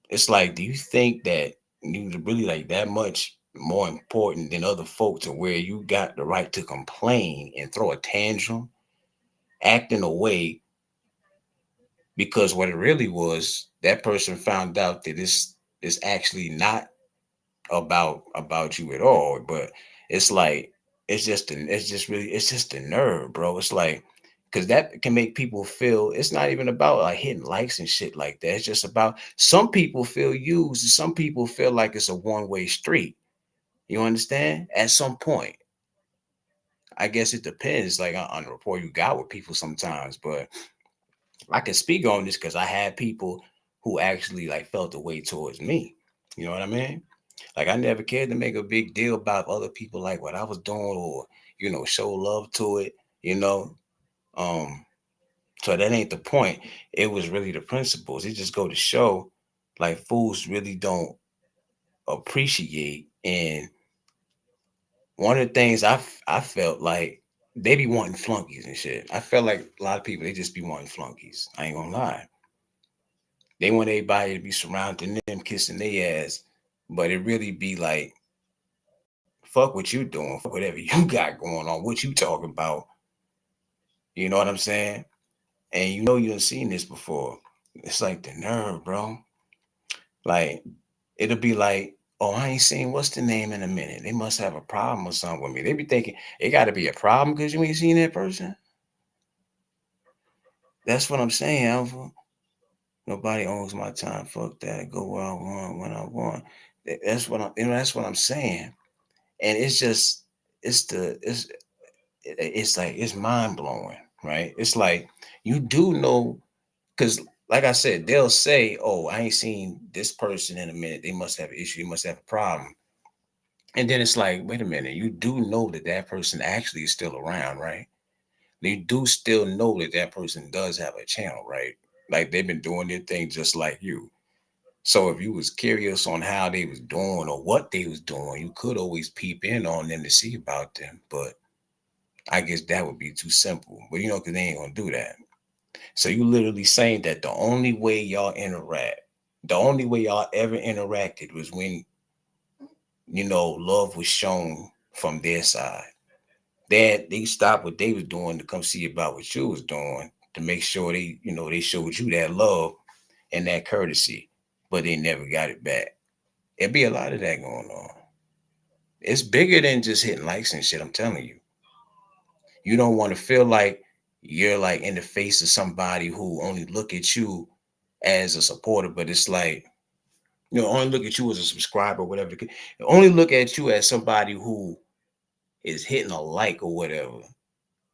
it's like, do you think that you really like that much more important than other folk to where you got the right to complain and throw a tantrum, act in a way because what it really was, that person found out that it's actually not about you at all. But it's like it's just the nerve, bro. It's like because that can make people feel it's not even about like hitting likes and shit like that. It's just about some people feel used, and some people feel like it's a one-way street. You understand? At some point, I guess it depends, like on the rapport you got with people sometimes. But I can speak on this because I had people who actually like felt the way towards me. You know what I mean? Like I never cared to make a big deal about other people like what I was doing or show love to it. You know, um, so that ain't the point. It was really the principles. It just go to show like fools really don't appreciate. And one of the things I felt like they be wanting flunkies and shit. I felt like a lot of people they just be wanting flunkies. I ain't gonna lie. They want everybody to be surrounding them, kissing their ass. But it really be like, fuck what you doing, fuck whatever you got going on, what you talking about. You know what I'm saying? And you know you done seen this before. It's like the nerve, bro. Like it'll be like, oh, I ain't seen what's the name in a minute. They must have a problem or something with me. They be thinking it got to be a problem because you ain't seen that person. That's what I'm saying, Alpha. Nobody owns my time. Fuck that. I go where I want when I want. That's what I'm. That's what I'm saying. And it's just, it's like it's mind blowing, right? It's like you do know because, like I said, they'll say, "Oh, I ain't seen this person in a minute. They must have an issue. They must have a problem." And then it's like, wait a minute, you do know that that person actually is still around, right? They do still know that that person does have a channel, right? Like they've been doing their thing just like you. So if you was curious on how they was doing or what they was doing, you could always peep in on them to see about them. But I guess that would be too simple. But you know, because they ain't gonna do that. So you literally saying that the only way y'all interact, the only way y'all ever interacted was when, love was shown from their side. They stopped what they was doing to come see about what you was doing to make sure they showed you that love and that courtesy, but they never got it back. It be a lot of that going on. It's bigger than just hitting likes and shit. I'm telling you, you don't want to feel like you're like in the face of somebody who only look at you as a supporter, but it's like only look at you as a subscriber, whatever. Only look at you as somebody who is hitting a like or whatever.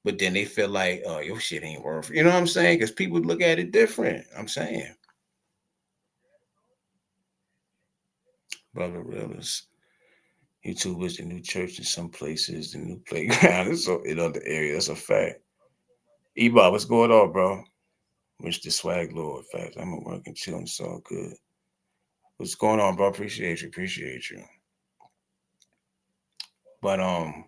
But then they feel like, oh, your shit ain't worth it. You know what I'm saying? Because people look at it different. I'm saying, brother, realist. YouTube is the new church in some places, the new playground. It's so in other areas. That's a fact. Ebob, what's going on, bro? Wish the swag lord. Facts. I'm at work and chilling. It's all good. What's going on, bro? Appreciate you. Appreciate you. But I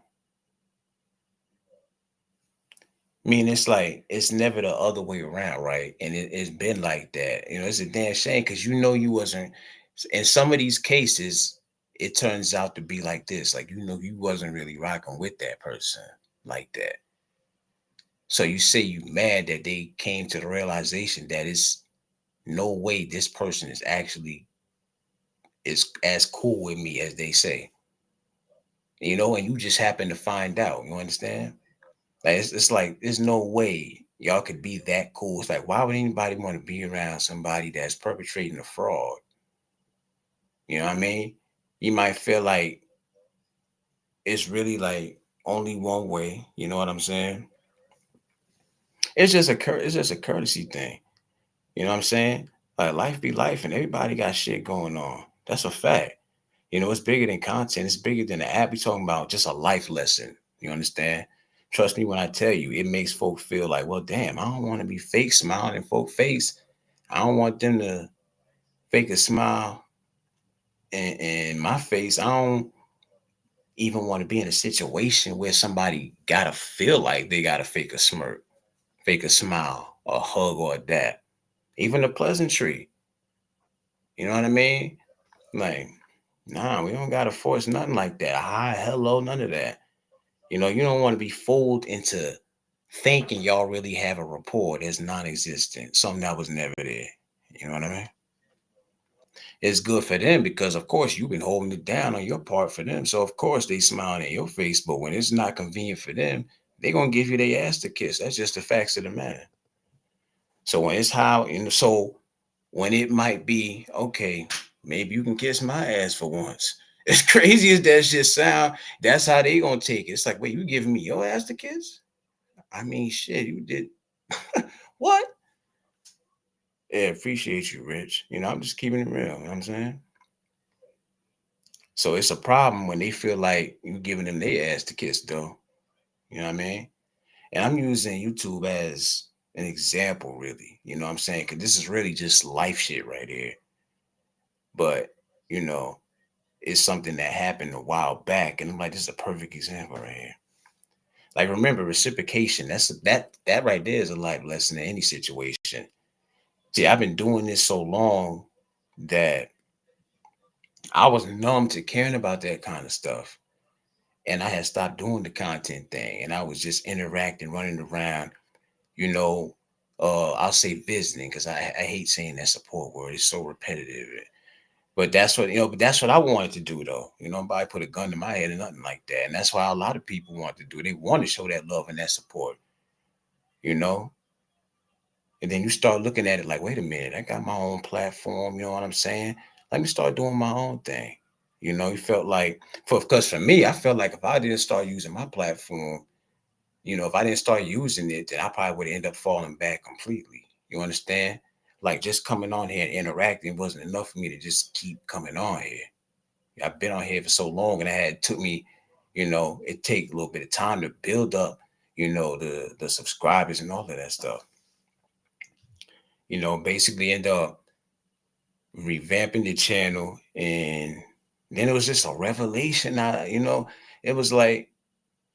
mean, it's like it's never the other way around, right? And it's been like that. It's a damn shame because you wasn't. In some of these cases, it turns out to be like this. Like you wasn't really rocking with that person like that. So you say you mad that they came to the realization that it's no way this person is actually is as cool with me as they say. And you just happen to find out. You understand? Like it's like there's no way y'all could be that cool. It's like why would anybody want to be around somebody that's perpetrating a fraud? You know what I mean? You might feel like it's really like only one way. You know what I'm saying? It's just a courtesy thing. You know what I'm saying? Like life be life, and everybody got shit going on. That's a fact. It's bigger than content. It's bigger than the app. We talking about just a life lesson. You understand? Trust me when I tell you, it makes folk feel like, well, damn, I don't want to be fake smiling in folk face. I don't want them to fake a smile in my face. I don't even want to be in a situation where somebody gotta feel like they gotta fake a smirk, fake a smile, a hug, or a dap. Even a pleasantry. You know what I mean? Like, nah, we don't gotta force nothing like that. Hi, hello, none of that. You don't want to be fooled into thinking y'all really have a rapport that's non-existent, something that was never there. You know what I mean? It's good for them because, of course, you've been holding it down on your part for them. So, of course, they smiling in your face. But when it's not convenient for them, they're going to give you their ass to kiss. That's just the facts of the matter. So, when it's how, so when it might be, okay, maybe you can kiss my ass for once. As crazy as that shit sound, that's how they going to take it. It's like, wait, you giving me your ass to kiss? I mean, shit, you did what? Yeah, appreciate you, Rich. I'm just keeping it real. You know what I'm saying? So it's a problem when they feel like you giving them their ass to kiss, though. You know what I mean? And I'm using YouTube as an example, really. You know what I'm saying? Because this is really just life shit right here. But, you know, it's something that happened a while back. And I'm like, this is a perfect example right here. Like, remember, reciprocation. That right there is a life lesson in any situation. See, I've been doing this so long that I was numb to caring about that kind of stuff. And I had stopped doing the content thing and I was just interacting, running around, you know, I'll say visiting because I hate saying that support word. It's so repetitive. But that's what but that's what I wanted to do though. Nobody put a gun to my head or nothing like that. And that's why a lot of people want to do. They want to show that love and that support, you know. And then you start looking at it like, wait a minute, I got my own platform, you know what I'm saying? Let me start doing my own thing. You felt like because for me, I felt like if I didn't start using my platform, if I didn't start using it, then I probably would end up falling back completely. You understand? Like just coming on here and interacting wasn't enough for me to just keep coming on here. I've been on here for so long and it took me, it take a little bit of time to build up, the subscribers and all of that stuff. Basically end up revamping the channel and then it was just a revelation. It was like,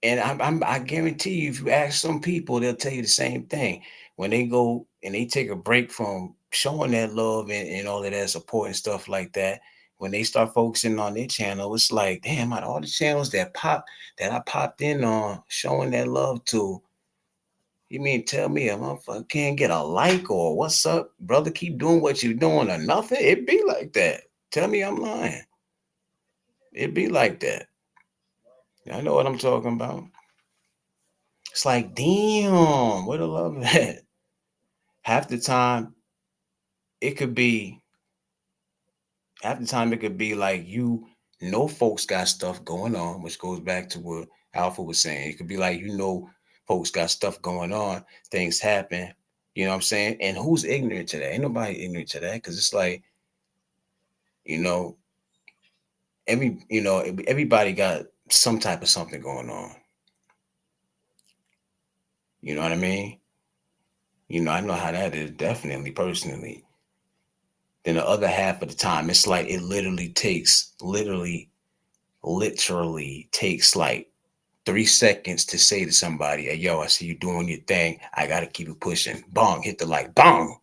and I guarantee you, if you ask some people, they'll tell you the same thing. When they go and they take a break from showing that love and all of that support and stuff like that, when they start focusing on their channel, it's like, damn, out of all the channels that I popped in on showing that love to, you mean tell me a motherfucker can't get a like or what's up, brother? Keep doing what you're doing or nothing? It be like that. Tell me I'm lying. It be like that. I know what I'm talking about. It's like, damn, where the love at? Half the time, it could be, half the time, it could be like folks got stuff going on, which goes back to what Alpha was saying. It could be like, folks got stuff going on, things happen, you know what I'm saying? And who's ignorant to that? Ain't nobody ignorant to that because it's like, you know, everybody got some type of something going on. You know what I mean? I know how that is, definitely, personally. Then the other half of the time, it's like it literally takes like 3 seconds to say to somebody, hey, yo, I see you doing your thing. I got to keep it pushing. Bong, hit the like, bong.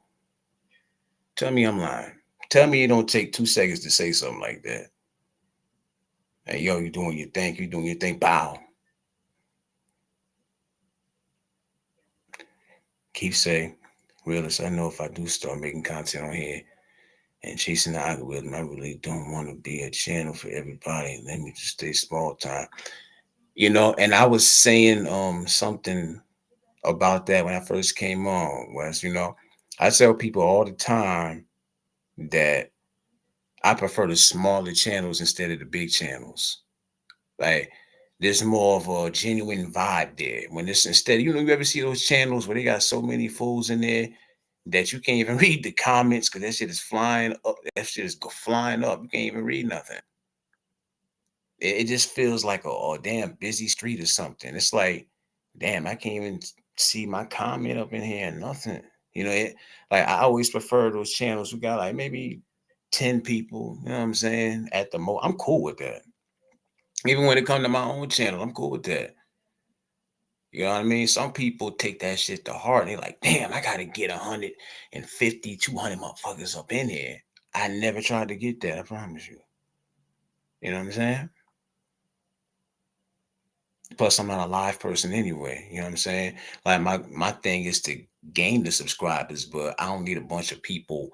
Tell me I'm lying. Tell me it don't take 2 seconds to say something like that. Hey, yo, you doing your thing. You doing your thing. Bow. Keep saying, realist, I know if I do start making content on here and chasing the algorithm, I really don't want to be a channel for everybody. Let me just stay small time. And I was saying something about that when I first came on was, I tell people all the time that I prefer the smaller channels instead of the big channels. Like there's more of a genuine vibe there. When it's instead, you ever see those channels where they got so many fools in there that you can't even read the comments because that shit is flying up. That shit is flying up. You can't even read nothing. It just feels like a damn busy street or something. It's like, damn, I can't even see my comment up in here and nothing. Like I always prefer those channels who got like maybe 10 people, you know what I'm saying? At the most. I'm cool with that. Even when it comes to my own channel, I'm cool with that. You know what I mean? Some people take that shit to heart and they're like, damn, I gotta get 150, 200 motherfuckers up in here. I never tried to get that, I promise you. You know what I'm saying? Plus, I'm not a live person anyway. You know what I'm saying? Like my thing is to gain the subscribers, but I don't need a bunch of people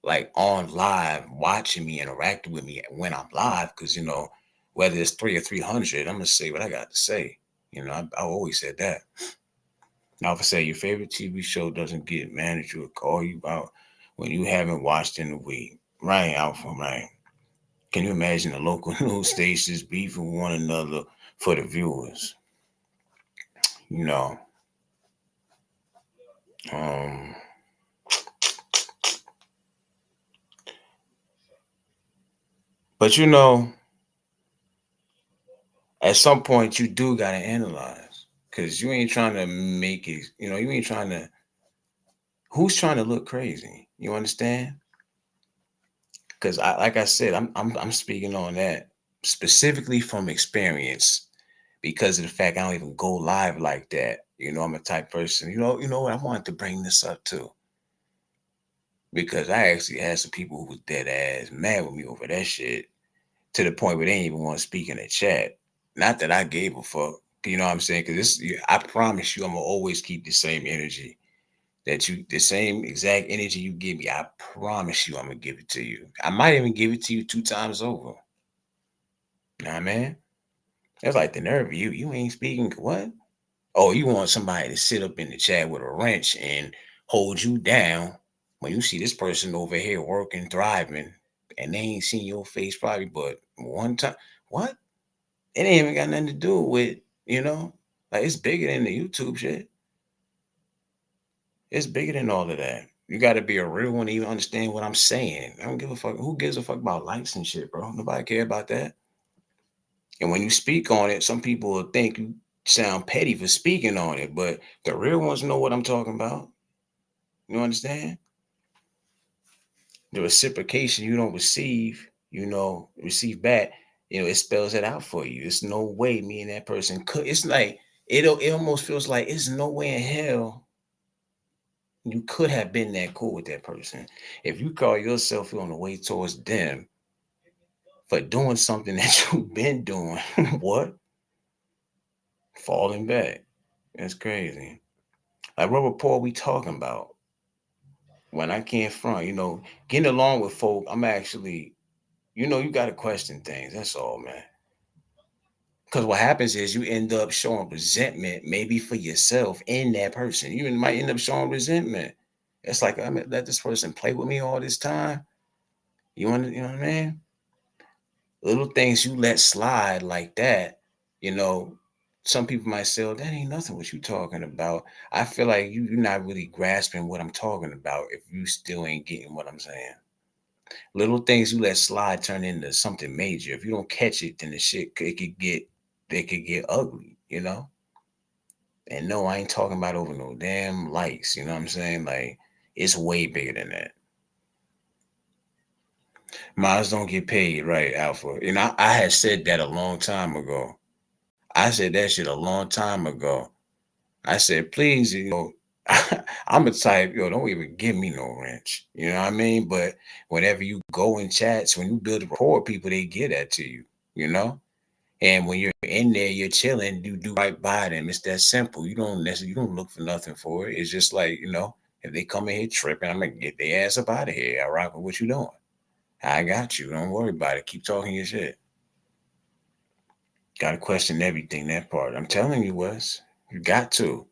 like on live watching me, interacting with me when I'm live. Because whether it's 3 or 300, I'm gonna say what I got to say. I always said that. Now, if I say your favorite TV show doesn't get manager will call you out when you haven't watched in a week, right, Alpha, right? Can you imagine the local news stations beefing with one another for the viewers? You know, um, but at some point you do gotta analyze because you ain't trying to make it. You ain't trying to. Who's trying to look crazy? You understand? Because like I said, I'm speaking on that specifically from experience because of the fact I don't even go live like that. I'm a type person. What I wanted to bring this up too because I actually had some people who was dead ass mad with me over that shit. to the point where they ain't even want to speak in the chat. Not that I gave a fuck. You know what I'm saying? Because I promise you, I'm gonna always keep the same energy the same exact energy you give me. I promise you, I'm gonna give it to you. I might even give it to you 2 times over. Nah, man, that's like the nerve of you. You ain't speaking what? Oh, you want somebody to sit up in the chat with a wrench and hold you down when you see this person over here working, thriving, and they ain't seen your face probably but one time. What? It ain't even got nothing to do with, you know, like it's bigger than the YouTube shit. It's bigger than all of that. You got to be a real one to even understand what I'm saying. I don't give a fuck. Who gives a fuck about likes and shit, bro? Nobody care about that. And when you speak on it, some people will think you sound petty for speaking on it, but the real ones know what I'm talking about. You understand? The reciprocation you don't receive, receive back, it spells it out for you. It's no way me and that person could. It's like it almost feels like it's no way in hell you could have been that cool with that person. If you call yourself on the way towards them for doing something that you've been doing, what? Falling back. That's crazy. Like what rapport we talking about? When I can't front, getting along with folk, I'm actually, you gotta question things. That's all, man. Because what happens is you end up showing resentment, maybe for yourself and that person. You might end up showing resentment. It's like I mean, let this person play with me all this time. You know what I mean? Little things you let slide like that, you know, some people might say, oh, that ain't nothing what you talking about. I feel like you're not really grasping what I'm talking about if you still ain't getting what I'm saying. Little things you let slide turn into something major. If you don't catch it, then the shit it could get ugly, you know? And no, I ain't talking about over no damn likes, you know what I'm saying? Like, it's way bigger than that. Miles don't get paid, right, Alpha? I had said that a long time ago. I said that shit a long time ago. I said, please, I'm a type, don't even give me no wrench. You know what I mean? But whenever you go in chats, when you build a rapport with people, they get that to you, you know? And when you're in there, you're chilling, you do right by them. It's that simple. You don't look for nothing for it. It's just like, if they come in here tripping, I'm gonna get their ass up out of here. I rock with what you doing. I got you. Don't worry about it. Keep talking your shit. Gotta question everything, that part. I'm telling you, Wes. You got to.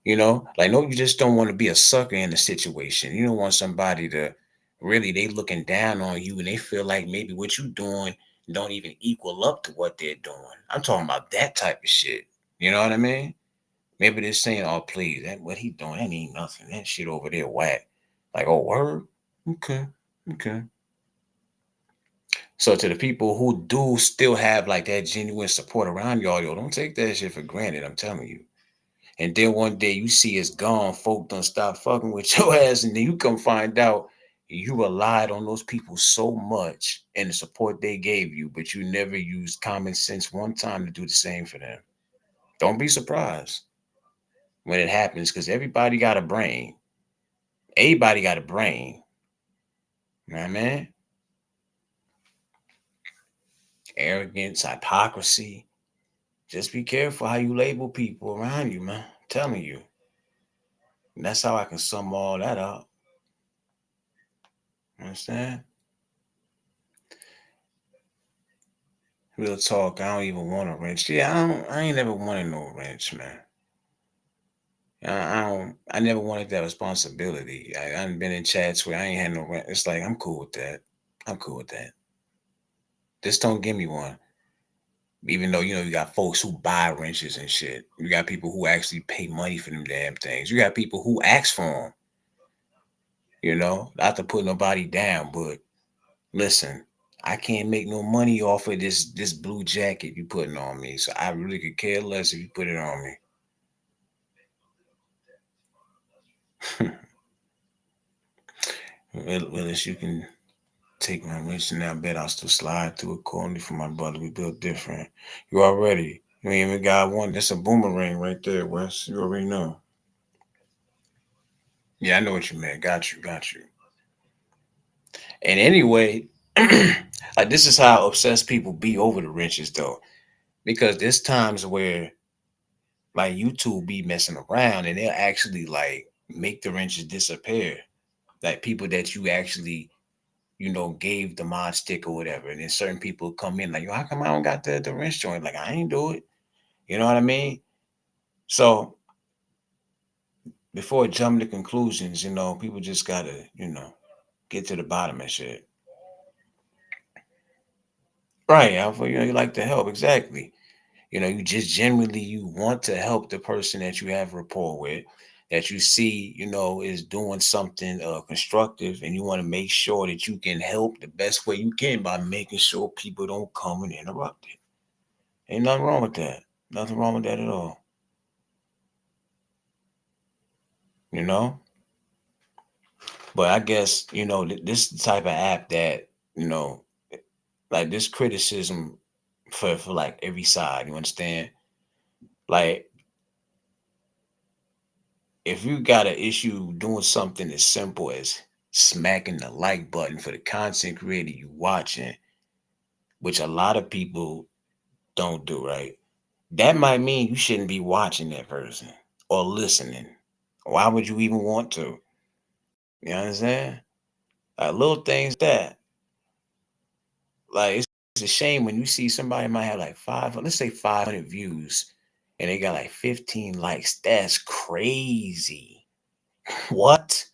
Like no, you just don't want to be a sucker in the situation. You don't want somebody to really they looking down on you and they feel like maybe what you doing don't even equal up to what they're doing. I'm talking about that type of shit. You know what I mean? Maybe they're saying, "Oh, please, that what he doing? That ain't nothing. That shit over there whack." Like, oh, word. Okay, okay. So to the people who do still have like that genuine support around y'all, yo, don't take that shit for granted. I'm telling you. And then one day you see it's gone, folk don't stop fucking with your ass, and then you come find out you relied on those people so much and the support they gave you, but you never used common sense one time to do the same for them. Don't be surprised when it happens because everybody got a brain. Everybody got a brain. You know what I mean? Arrogance, hypocrisy. Just be careful how you label people around you, man. I'm telling you. And that's how I can sum all that up. Understand? Real talk, I don't even want a wrench. Yeah, I ain't never wanted no wrench, man. I never wanted that responsibility. I've been in chats where I ain't had no wrench. It's like I'm cool with that. I'm cool with that. Just don't give me one. Even though you got folks who buy wrenches and shit. You got people who actually pay money for them damn things. You got people who ask for them. Not to put nobody down, but listen, I can't make no money off of this blue jacket you putting on me. So I really could care less if you put it on me. Willis, you can take my wrench and I bet I'll still slide through it corner for my brother. We built different. You already. You ain't even got one. That's a boomerang right there, Wes. You already know. Yeah, I know what you meant. Got you. And anyway, Like this is how obsessed people be over the riches though. Because there's times where like YouTube be messing around and they'll actually like make the wrenches disappear. Like people that you actually, gave the mod stick or whatever. And then certain people come in like, yo, how come I don't got the wrench joint? Like I ain't do it. You know what I mean? So before jumping to conclusions, people just gotta, get to the bottom of shit. Right, Alpha, you like to help, exactly. You just generally you want to help the person that you have rapport with, that you see, is doing something constructive, and you want to make sure that you can help the best way you can by making sure people don't come and interrupt it. Ain't nothing wrong with that. Nothing wrong with that at all. You know? But I guess, this type of app that, you know, like this criticism for like every side, you understand? Like if you got an issue doing something as simple as smacking the like button for the content creator you watching, which a lot of people don't do, right? That might mean you shouldn't be watching that person or listening. Why would you even want to? You understand? Like little things that, like it's a shame when you see somebody might have like let's say 500 views, and they got like 15 likes. That's crazy. What?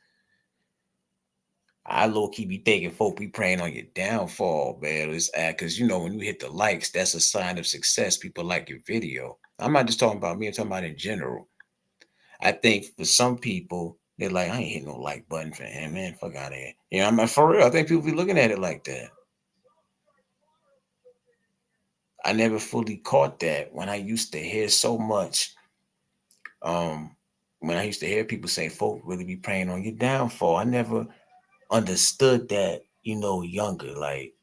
I low key be thinking folk be praying on your downfall, man. It's because when you hit the likes, that's a sign of success. People like your video. I'm not just talking about me, I'm talking about in general. I think for some people, they're like, I ain't hitting no like button for him, man. Fuck out of here. I'm like, for real. I think people be looking at it like that. I never fully caught that when I used to hear so much. Um, when I used to hear people say, folk really be praying on your downfall. I never understood that, younger. Like,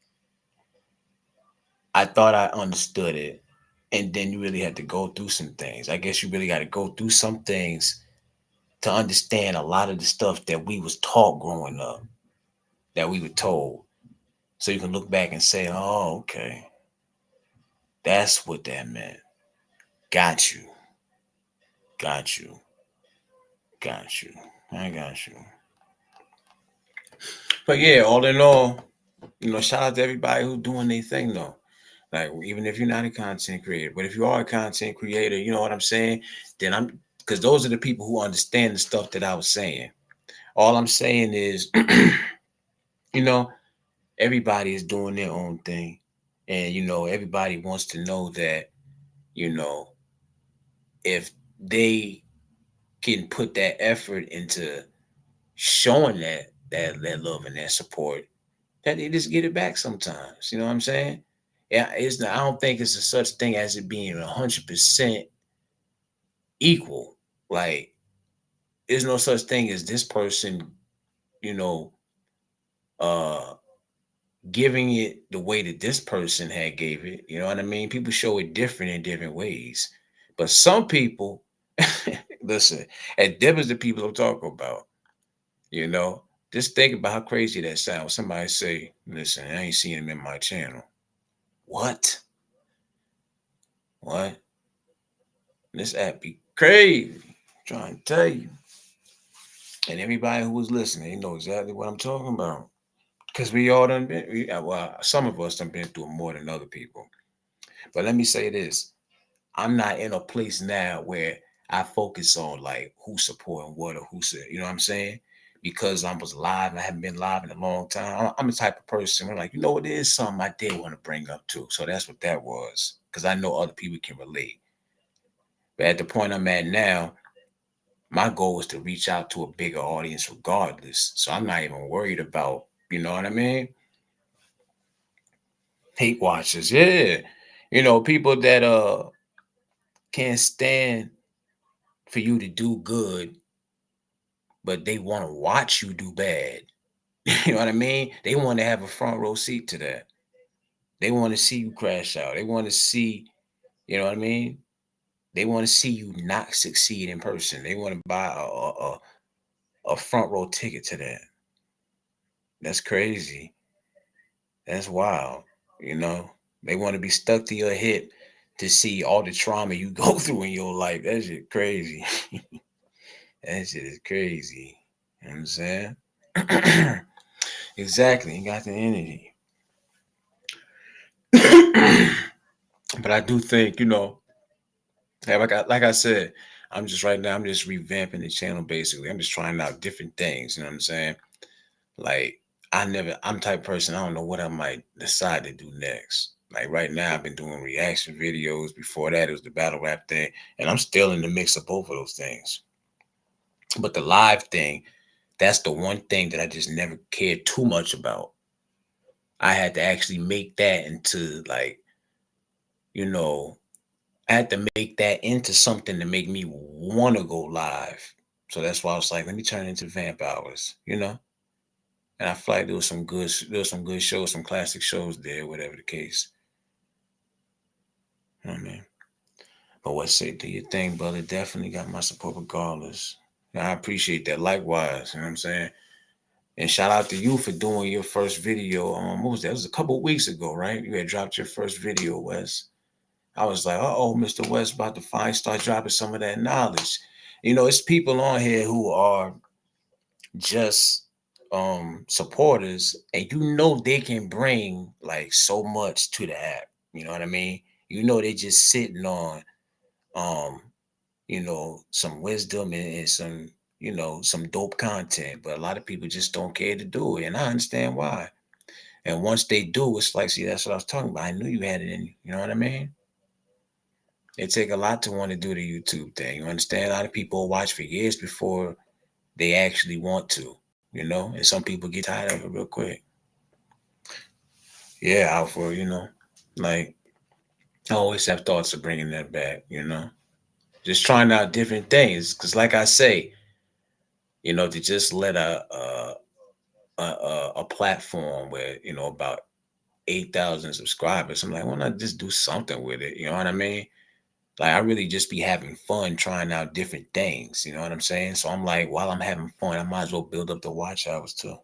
I thought I understood it. And then you really had to go through some things. I guess you really got to go through some things to understand a lot of the stuff that we was taught growing up, that we were told. So you can look back and say, oh, okay, that's what that meant. Got you. Got you. Got you. I got you. But yeah, all in all, shout out to everybody who's doing their thing though. Like even if you're not a content creator, but if you are a content creator, you know what I'm saying? Then I'm because those are the people who understand the stuff that I was saying. All I'm saying is, you know, everybody is doing their own thing. And everybody wants to know that, you know, if they can put that effort into showing that love and that support, that they just get it back sometimes. You know what I'm saying? Yeah, I don't think it's a such thing as it being 100% equal. Like, there's no such thing as this person, you know, uh, giving it the way that this person had gave it. You know what I mean? People show it different in different ways. But some people, listen, and them is the people I'm talking about. You know, just think about how crazy that sounds. Somebody say, "Listen, I ain't seen him in my channel." What? What? This app be crazy. I'm trying to tell you. And everybody who was listening, they know exactly what I'm talking about. Because we all done been, well, some of us done been through more than other people. But let me say this. I'm not in a place now where I focus on like who's supporting what or who said, you know what I'm saying? Because I was live and I haven't been live in a long time. I'm the type of person where like, it is something I did want to bring up too. So that's what that was. Because I know other people can relate. But at the point I'm at now, my goal is to reach out to a bigger audience regardless. So I'm not even worried about, you know what I mean? Hate watchers, yeah. People that can't stand for you to do good, but they want to watch you do bad. You know what I mean? They want to have a front row seat to that. They want to see you crash out. They want to see, you know what I mean? They want to see you not succeed in person. They want to buy a front row ticket to that. That's crazy. That's wild. You know, they want to be stuck to your hip to see all the trauma you go through in your life. That shit crazy. That shit is crazy. You know what I'm saying? Exactly. You got the energy. But I do think, like I said, I'm just right now, I'm just revamping the channel basically. I'm just trying out different things, you know what I'm saying? Like I'm the type of person, I don't know what I might decide to do next. Like right now I've been doing reaction videos. Before that it was the battle rap thing. And I'm still in the mix of both of those things. But the live thing, that's the one thing that I just never cared too much about. I had to actually make that into like, you know, I had to make that into something to make me want to go live. So that's why I was like, let me turn it into Vamp Hours. And I feel like there was some good shows, some classic shows there, whatever the case. You know what I mean? But what say, do your thing, brother. Definitely got my support regardless. And I appreciate that. Likewise, you know what I'm saying? And shout out to you for doing your first video. What was that? It was a couple weeks ago, right? You had dropped your first video, Wes. I was like, oh, Mr. West about to start dropping some of that knowledge. It's people on here who are just supporters, and they can bring like so much to the app. You know what I mean? They just sitting on um, some wisdom and some dope content. But a lot of people just don't care to do it. And I understand why. And once they do, it's like, see, that's what I was talking about. I knew you had it in you. You know what I mean? It take a lot to want to do the YouTube thing. You understand? A lot of people watch for years before they actually want to. And some people get tired of it real quick. Yeah, Alpha. Like I always have thoughts of bringing that back. Just trying out different things. Cause like I say, to just let a platform where, about 8,000 subscribers, I'm like, why not just do something with it? You know what I mean? Like I really just be having fun trying out different things. You know what I'm saying? So I'm like, while I'm having fun, I might as well build up the watch hours too.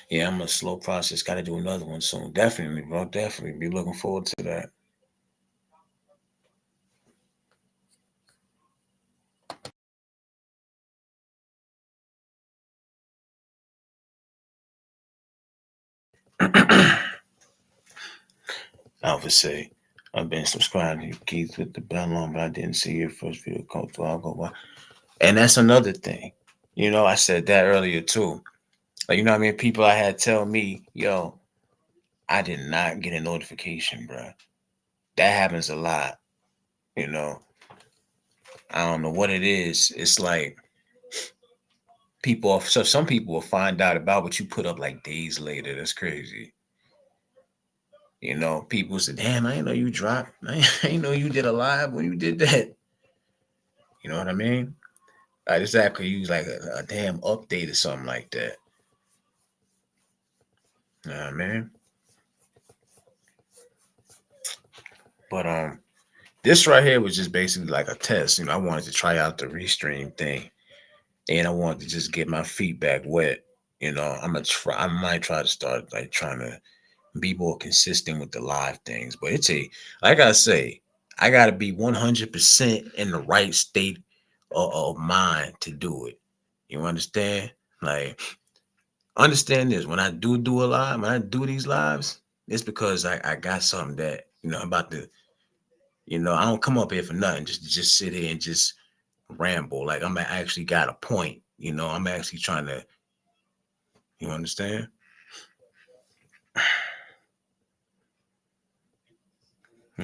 Yeah, I'm a slow process. Got to do another one soon. Definitely, bro. Definitely be looking forward to that. Alpha say, I've been subscribed to Keith with the bell on, but I didn't see your first video come through. I'll go by. And that's another thing. I said that earlier too. Like, you know what I mean? People I had tell me, yo, I did not get a notification, bro. That happens a lot. You know, I don't know what it is. It's like some people will find out about what you put up like days later. That's crazy. People say, damn, I didn't know you dropped. I didn't know you did a live when you did that. You know what I mean? I just have to use like a damn update or something like that. You know what I mean? But this right here was just basically like a test. I wanted to try out the restream thing. And I wanted to just get my feedback wet. I might try to start like trying to be more consistent with the live things. But like I say, I gotta be 100% in the right state of mind to do it. You understand? Like, understand this: when I do a live, when I do these lives, it's because I got something that I'm about to. I don't come up here for nothing. Just sit here and just ramble. Like I'm actually got a point. I'm actually trying to. You understand?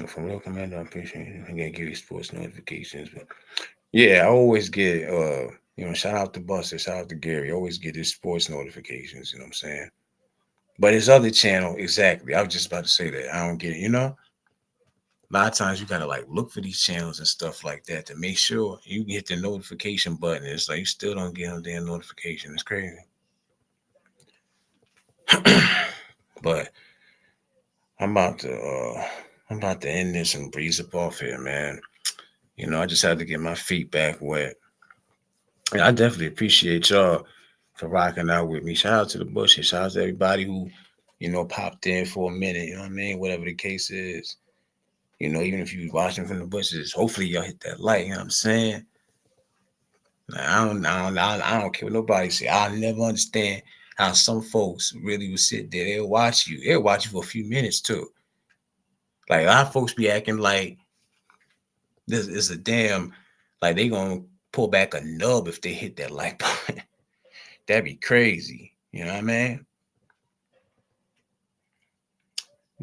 From real commander, I appreciate it. I gotta give you sports notifications, but yeah, I always get shout out to Buster, shout out to Gary. I always get his sports notifications, you know what I'm saying? But his other channel, exactly. I was just about to say that. I don't get it. A lot of times you gotta like look for these channels and stuff like that to make sure you get the notification button. It's like you still don't get a damn notification. It's crazy. But I'm about to end this and breeze up off here, man. I just had to get my feet back wet. And I definitely appreciate y'all for rocking out with me. Shout out to the Bushes. Shout out to everybody who, popped in for a minute. You know what I mean? Whatever the case is. Even if you was watching from the bushes, hopefully y'all hit that like. You know what I'm saying? Like, I don't care what nobody say. I'll never understand how some folks really will sit there. They'll watch you. They'll watch you for a few minutes too. Like a lot of folks be acting like this is a damn, like they gonna pull back a nub if they hit that like button. That'd be crazy. You know what I mean?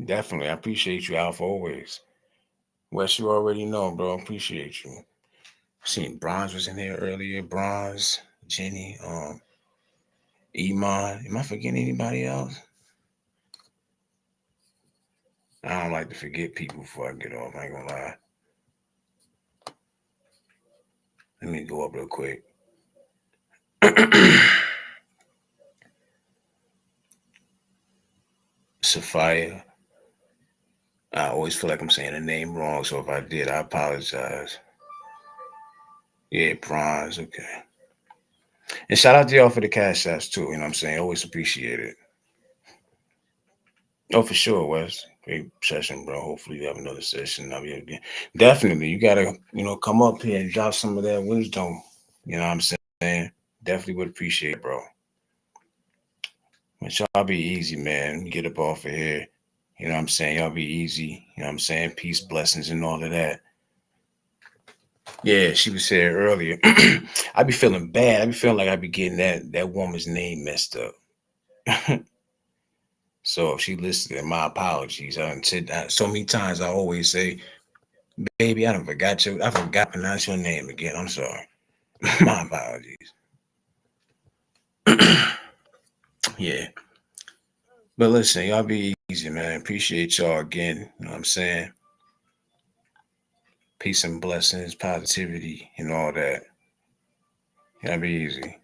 Definitely. I appreciate you, Alpha, always. Wes, you already know, bro. Appreciate you. Seen Bronze was in there earlier. Bronze, Jenny, Iman. Am I forgetting anybody else? I don't like to forget people before I get off. I ain't gonna lie. Let me go up real quick. Sophia. I always feel like I'm saying the name wrong, so if I did, I apologize. Yeah, Bronze. Okay. And shout out to y'all for the cash apps too. You know what I'm saying? Always appreciate it. Oh, for sure, Wes. Great session, bro. Hopefully you have another session. I'll be able to definitely you gotta, come up here and drop some of that wisdom. You know what I'm saying? Definitely would appreciate it, bro. But y'all be easy, man. Get up off of here. You know what I'm saying? Y'all be easy. You know what I'm saying? Peace, blessings, and all of that. Yeah, she was here earlier. I be feeling bad. I be feeling like I be getting that woman's name messed up. So if she listed it, my apologies. I done said that so many times. I always say, "Baby, I forgot to pronounce your name again. I'm sorry. My apologies." Yeah, but listen, y'all be easy, man. Appreciate y'all again. You know what I'm saying? Peace and blessings, positivity, and all that. Y'all be easy.